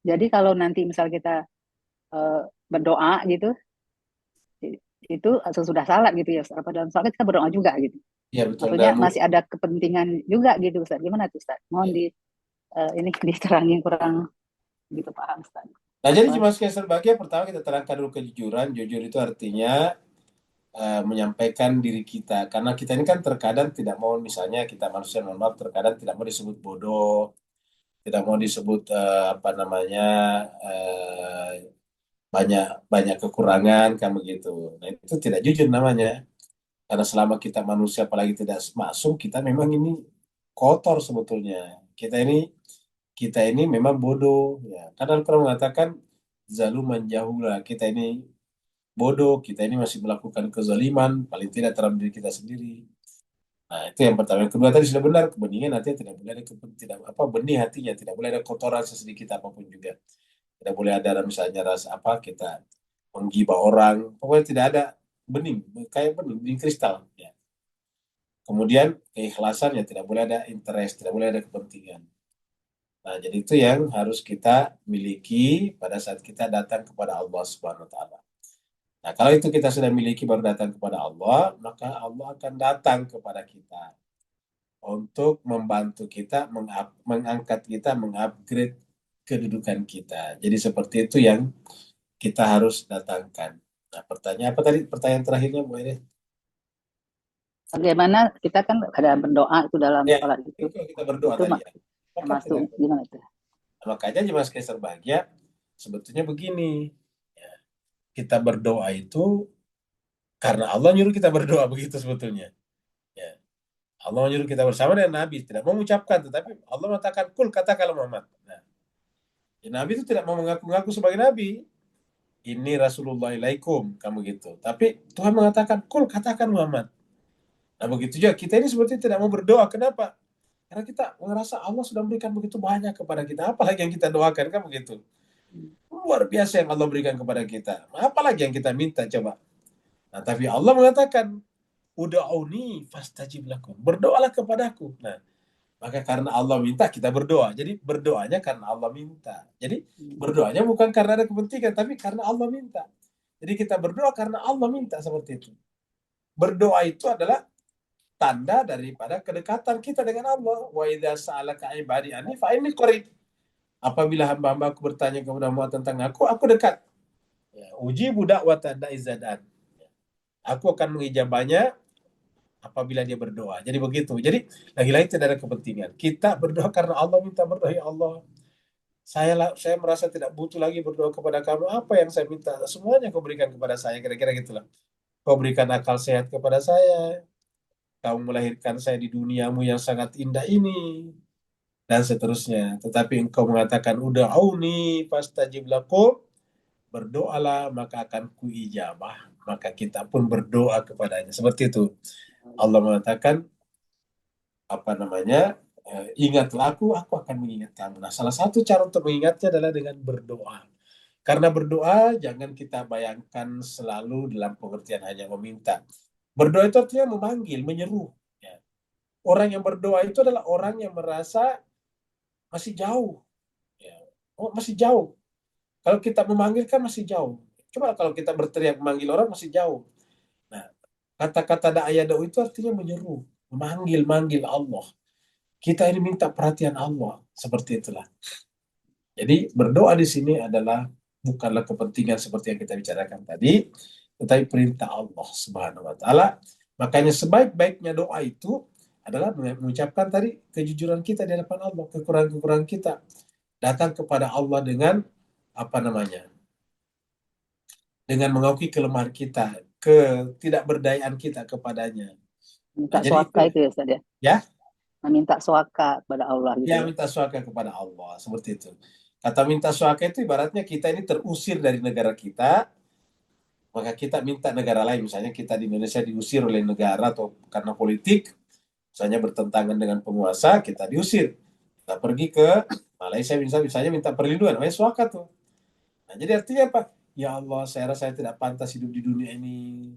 jadi kalau nanti misal kita berdoa gitu, itu sesudah salat gitu ya. Apa dalam salat kita berdoa juga gitu. Iya, betul. Maksudnya Dan masih ada kepentingan juga gitu Ustaz. Gimana tuh Ustaz? Mohon ya. ini diterangin kurang gitu paham Ustaz. Nah, jadi Apa? cuma sekian sebagai pertama kita terangkan dulu kejujuran. Jujur itu artinya menyampaikan diri kita. Karena kita ini kan terkadang tidak mau, misalnya kita manusia normal terkadang tidak mau disebut bodoh, tidak mau disebut apa namanya eh, banyak banyak kekurangan kan begitu. Nah, itu tidak jujur namanya. Karena selama kita manusia apalagi tidak masuk, kita memang ini kotor sebetulnya. Kita ini kita ini memang bodoh ya. Karena Al-Quran mengatakan zaluman jahula. Kita ini bodoh, kita ini masih melakukan kezaliman paling tidak terhadap diri kita sendiri. Nah, itu yang pertama. Yang kedua tadi sudah benar, kebeningan hatinya tidak boleh ada tidak apa benih hatinya, tidak boleh ada kotoran sesedikit apapun juga. Tidak boleh ada misalnya rasa apa kita menggibah orang, pokoknya tidak ada bening, kayak bening kristal ya. Kemudian keikhlasan ya tidak boleh ada interest, tidak boleh ada kepentingan. Nah, jadi itu yang harus kita miliki pada saat kita datang kepada Allah Subhanahu wa taala. Nah, kalau itu kita sudah miliki baru datang kepada Allah, maka Allah akan datang kepada kita untuk membantu kita, mengangkat kita, mengupgrade kedudukan kita. Jadi seperti itu yang kita harus datangkan. Nah, pertanyaan apa tadi? Pertanyaan terakhirnya, Bu Ede? Bagaimana kita kan ada berdoa itu dalam Ya, sholat itu. itu kita berdoa Itu tadi ya. Maka termasuk tidak. gimana itu? Makanya Jemaah sekalian berbahagia, sebetulnya begini. Ya, kita berdoa itu karena Allah nyuruh kita berdoa begitu sebetulnya. Ya, Allah nyuruh kita bersama dengan Nabi, tidak mau mengucapkan, tetapi Allah mengatakan, kul katakanlah Muhammad. Nah, ya, Nabi itu tidak mau mengaku-ngaku sebagai Nabi. Ini Rasulullah ilaikum, kamu gitu. Tapi Tuhan mengatakan, kul katakan Muhammad. Nah, begitu juga kita ini sebetulnya tidak mau berdoa. Kenapa? Karena kita merasa Allah sudah memberikan begitu banyak kepada kita. Apalagi yang kita doakan, kan begitu. Luar biasa yang Allah berikan kepada kita. Apalagi yang kita minta, coba. Nah, tapi Allah mengatakan, uda'uni fastajib lakum. Berdoalah kepadaku. Nah, maka karena Allah minta, kita berdoa. Jadi berdoanya karena Allah minta. Jadi berdoanya bukan karena ada kepentingan, tapi karena Allah minta. Jadi kita berdoa karena Allah minta seperti itu. Berdoa itu adalah tanda daripada kedekatan kita dengan Allah. Wa idza sa'alaka ibadi anni fa inni qarib. Apabila hamba-hambaku bertanya kepada Muhammad tentang aku dekat. Ya, uji budak wa tanda izadan. Aku akan mengijabahnya apabila dia berdoa. Jadi begitu. Jadi lagi-lagi tidak ada kepentingan. Kita berdoa karena Allah minta berdoa, ya Allah. Saya merasa tidak butuh lagi berdoa kepada kamu. Apa yang saya minta? Semuanya kau berikan kepada saya. Kira-kira gitulah. Kau berikan akal sehat kepada saya. Kau melahirkan saya di duniamu yang sangat indah ini. Dan seterusnya. Tetapi engkau mengatakan, uda'uni fastajib lakum. Berdoalah maka akan kuijabah. Maka kita pun berdoa kepadanya. Seperti itu. Allah mengatakan, apa namanya, ingatlah aku akan mengingat kamu. Nah, salah satu cara untuk mengingatnya adalah dengan berdoa. Karena berdoa jangan kita bayangkan selalu dalam pengertian hanya meminta. Berdoa itu artinya memanggil, menyeru. Ya. Orang yang berdoa itu adalah orang yang merasa masih jauh. Ya. Oh, masih jauh. Kalau kita memanggil kan masih jauh. Coba kalau kita berteriak memanggil orang masih jauh. Nah, kata-kata da'ayadau itu artinya menyeru, memanggil Allah. Kita ini minta perhatian Allah, seperti itulah. Jadi berdoa di sini adalah bukanlah kepentingan seperti yang kita bicarakan tadi, tetapi perintah Allah Subhanahu wa taala. Makanya sebaik-baiknya doa itu adalah mengucapkan tadi kejujuran kita di hadapan Allah, kekurangan-kekurangan kita. Datang kepada Allah dengan apa namanya? Dengan mengakui kelemahan kita, ketidakberdayaan kita kepadanya. Minta Nah, jadi itu suaka itu ya Ustaz ya. ya. Meminta suaka kepada Allah gitu Ya, ya. minta suaka kepada Allah, seperti itu. Kata minta suaka itu ibaratnya kita ini terusir dari negara kita, maka kita minta negara lain. Misalnya kita di Indonesia diusir oleh negara atau karena politik, misalnya bertentangan dengan penguasa, kita diusir. Kita pergi ke Malaysia misalnya minta perlindungan, namanya suaka tuh. Nah, jadi artinya apa? Ya Allah, saya rasa saya tidak pantas hidup di dunia ini.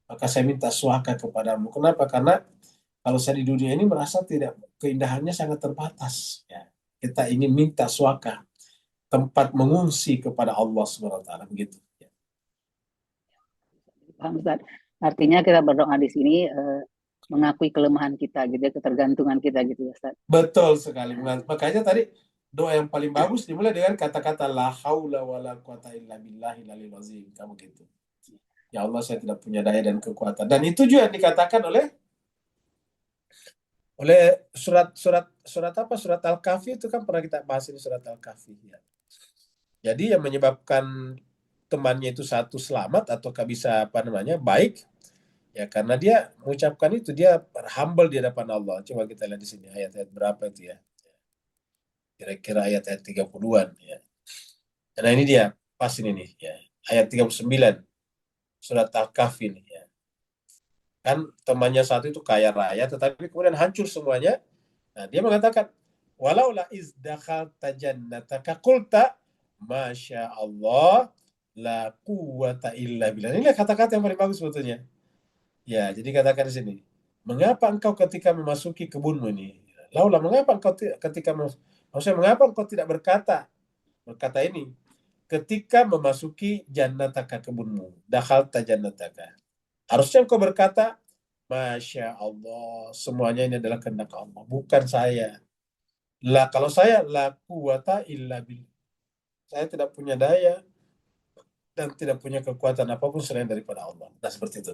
Maka saya minta suaka kepadamu. Kenapa? Karena kalau saya di dunia ini merasa tidak keindahannya sangat terbatas. Ya. Kita ingin minta suaka, tempat mengungsi kepada Allah Subhanahu wa taala begitu. Ya. Paham Ustaz? Artinya kita berdoa di sini mengakui kelemahan kita gitu ya, ketergantungan kita gitu ya Ustaz. Betul sekali. Makanya tadi doa yang paling bagus dimulai dengan kata-kata la haula wala quwata illa billahil aliyil azim. Kamu gitu. Ya Allah, saya tidak punya daya dan kekuatan. Dan itu juga yang dikatakan oleh surat apa? Surat Al-Kahfi itu kan pernah kita bahas ini, surat Al-Kahfi ya. Jadi yang menyebabkan temannya itu satu selamat ataukah bisa apa namanya baik ya karena dia mengucapkan itu, dia humble di hadapan Allah. Coba kita lihat di sini ayat-ayat berapa itu ya. Kira-kira ayat-ayat 30-an ya. Nah, ini dia pas ini nih ya. Ayat 39 surat Al-Kahfi ini ya. Kan temannya satu itu kaya raya tetapi kemudian hancur semuanya. Nah, dia mengatakan walaula iz dakhalta jannataka qulta masya Allah la quwata illa billah. Ini kata-kata yang paling bagus sebetulnya. Ya, jadi katakan di sini, mengapa engkau ketika memasuki kebunmu ini? Laula, mengapa engkau ketika Maksudnya mengapa engkau tidak berkata ini ketika memasuki jannataka, kebunmu, dakhalta jannataka. Harusnya engkau berkata, Masya Allah, semuanya ini adalah kehendak Allah, bukan saya. Lah, kalau saya, la quwata illa billah. Saya tidak punya daya dan tidak punya kekuatan apapun selain daripada Allah. Nah, seperti itu.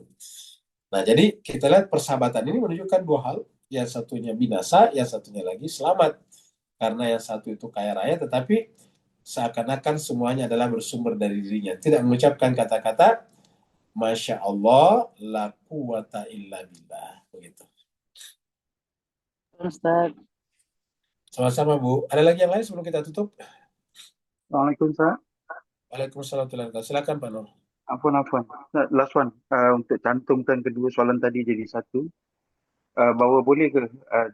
Nah, jadi kita lihat persahabatan ini menunjukkan dua hal. Yang satunya binasa, yang satunya lagi selamat. Karena yang satu itu kaya raya, tetapi seakan-akan semuanya adalah bersumber dari dirinya. Tidak mengucapkan kata-kata, Masya Allah, la quwata illa billah. Begitu. Ustaz. Sama-sama, Bu. Ada lagi yang lain sebelum kita tutup? Assalamualaikum, Ustaz. Waalaikumsalam warahmatullahi wabarakatuh. Silakan, Pak Nur. Ampun. Last one. Untuk cantumkan kedua soalan tadi jadi satu. Bahawa boleh ke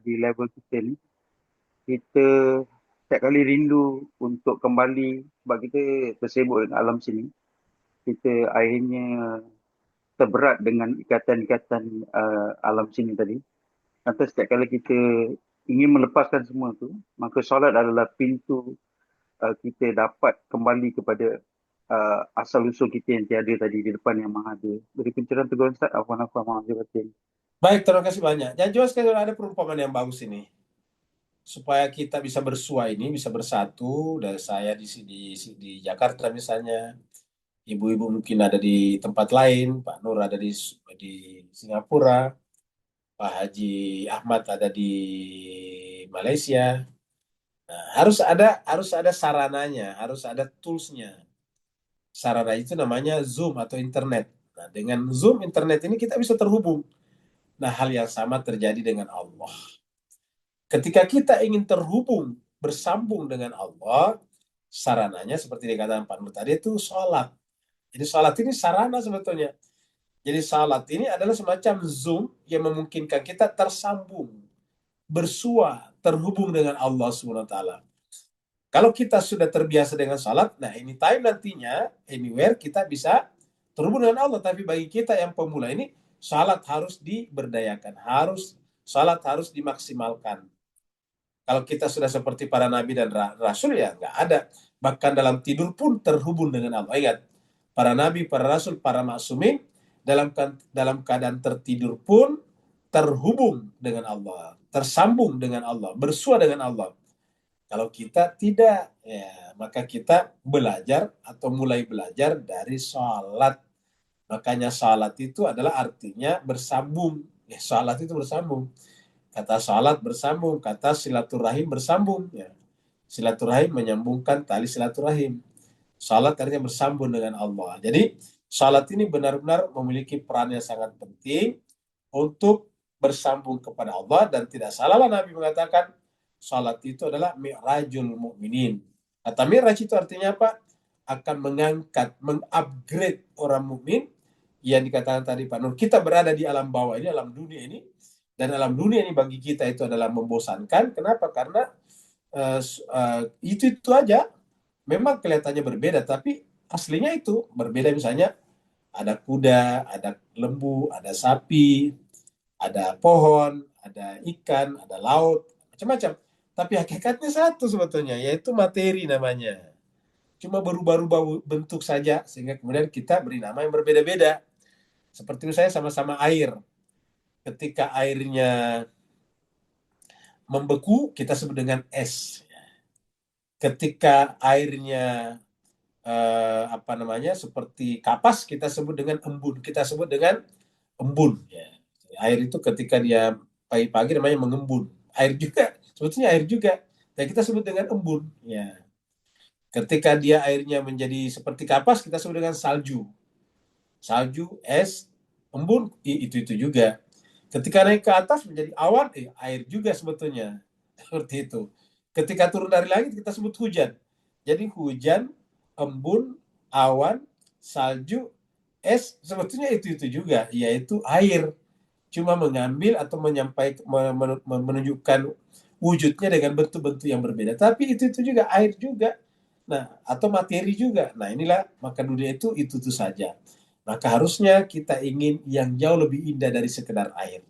di level kita ni, kita setiap kali rindu untuk kembali, sebab kita tersibuk dengan alam sini, kita akhirnya terberat dengan ikatan-ikatan alam sini tadi. Nanti setiap kali kita ingin melepaskan semua tu, maka solat adalah pintu kita dapat kembali kepada asal-usul kita yang tiada tadi di depan yang maha ada. Beri pencerahan teguran Ustaz, apa-apa maaf batin. Baik, terima kasih banyak. Yang jelas kan ada perumpamaan yang bagus ini. Supaya kita bisa bersua ini, bisa bersatu. Dari saya di Jakarta misalnya, ibu-ibu mungkin ada di tempat lain, Pak Nur ada di Singapura, Pak Haji Ahmad ada di Malaysia. Nah, harus ada sarananya, harus ada toolsnya. Sarana itu namanya Zoom atau internet. Nah, dengan Zoom internet ini kita bisa terhubung. Nah, hal yang sama terjadi dengan Allah. Ketika kita ingin terhubung, bersambung dengan Allah, sarananya seperti dikatakan Pak Nur tadi itu sholat. Jadi sholat ini sarana sebetulnya. Jadi sholat ini adalah semacam Zoom yang memungkinkan kita tersambung, bersua, terhubung dengan Allah SWT. Kalau kita sudah terbiasa dengan sholat, nah anytime nantinya, anywhere kita bisa terhubung dengan Allah. Tapi bagi kita yang pemula ini, sholat harus diberdayakan, sholat harus dimaksimalkan. Kalau kita sudah seperti para nabi dan rasul, ya nggak ada. Bahkan dalam tidur pun terhubung dengan Allah. Ingat, para nabi, para rasul, para maksumin, dalam keadaan tertidur pun terhubung dengan Allah, tersambung dengan Allah, bersua dengan Allah. Kalau kita tidak, ya, maka kita belajar atau mulai belajar dari sholat. Makanya sholat itu adalah artinya bersambung. Ya, sholat itu bersambung. Kata sholat bersambung, kata silaturahim bersambung. Ya. Silaturahim menyambungkan tali silaturahim. Sholat artinya bersambung dengan Allah. Jadi sholat ini benar-benar memiliki peran yang sangat penting untuk bersambung kepada Allah, dan tidak salahlah Nabi mengatakan salat itu adalah mi'rajul mu'minin. Kata mi'raj itu artinya apa? Akan mengangkat, mengupgrade orang mukmin yang dikatakan tadi Pak Nur. Kita berada di alam bawah ini, alam dunia ini, dan alam dunia ini bagi kita itu adalah membosankan. Kenapa? Karena itu aja. Memang kelihatannya berbeda, tapi aslinya itu berbeda. Misalnya ada kuda, ada lembu, ada sapi, ada pohon, ada ikan, ada laut, macam-macam. Tapi hakikatnya satu sebetulnya, yaitu materi namanya. Cuma berubah-ubah bentuk saja, sehingga kemudian kita beri nama yang berbeda-beda. Seperti misalnya sama-sama air. Ketika airnya membeku, kita sebut dengan es. Ketika airnya seperti kapas, kita sebut dengan embun. Kita sebut dengan embun. Ya. Air itu ketika dia pagi-pagi namanya mengembun. Air juga, sebetulnya air juga. Dan kita sebut dengan embun. Ya. Ketika dia airnya menjadi seperti kapas, kita sebut dengan salju. Salju, es, embun, itu juga. Ketika naik ke atas menjadi awan, air juga sebetulnya. Seperti itu. Ketika turun dari langit, kita sebut hujan. Jadi hujan, embun, awan, salju, es, sebetulnya itu juga, yaitu air. Cuma mengambil atau menunjukkan wujudnya dengan bentuk-bentuk yang berbeda. Tapi itu juga, air juga. Nah, atau materi juga. Nah, inilah, maka dunia itu saja. Maka harusnya kita ingin yang jauh lebih indah dari sekedar air,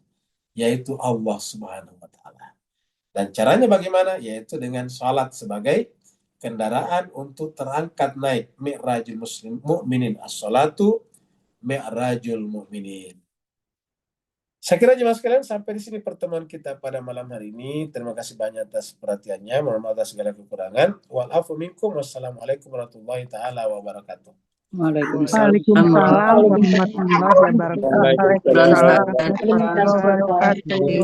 yaitu Allah Subhanahu wa Ta'ala. Dan caranya bagaimana? Yaitu dengan salat sebagai kendaraan untuk terangkat naik mi'rajul muslim mu'minin. As-salatu mi'rajul mu'minin. Saya kira jemaah sekalian sampai di sini pertemuan kita pada malam hari ini. Terima kasih banyak atas perhatiannya. Mohon maaf atas segala kekurangan. Wa'alafu minkum. Wassalamualaikum warahmatullahi taala wabarakatuh. Waalaikumsalam. Waalaikumsalam warahmatullahi wabarakatuh. Waalaikumsalam warahmatullahi wabarakatuh.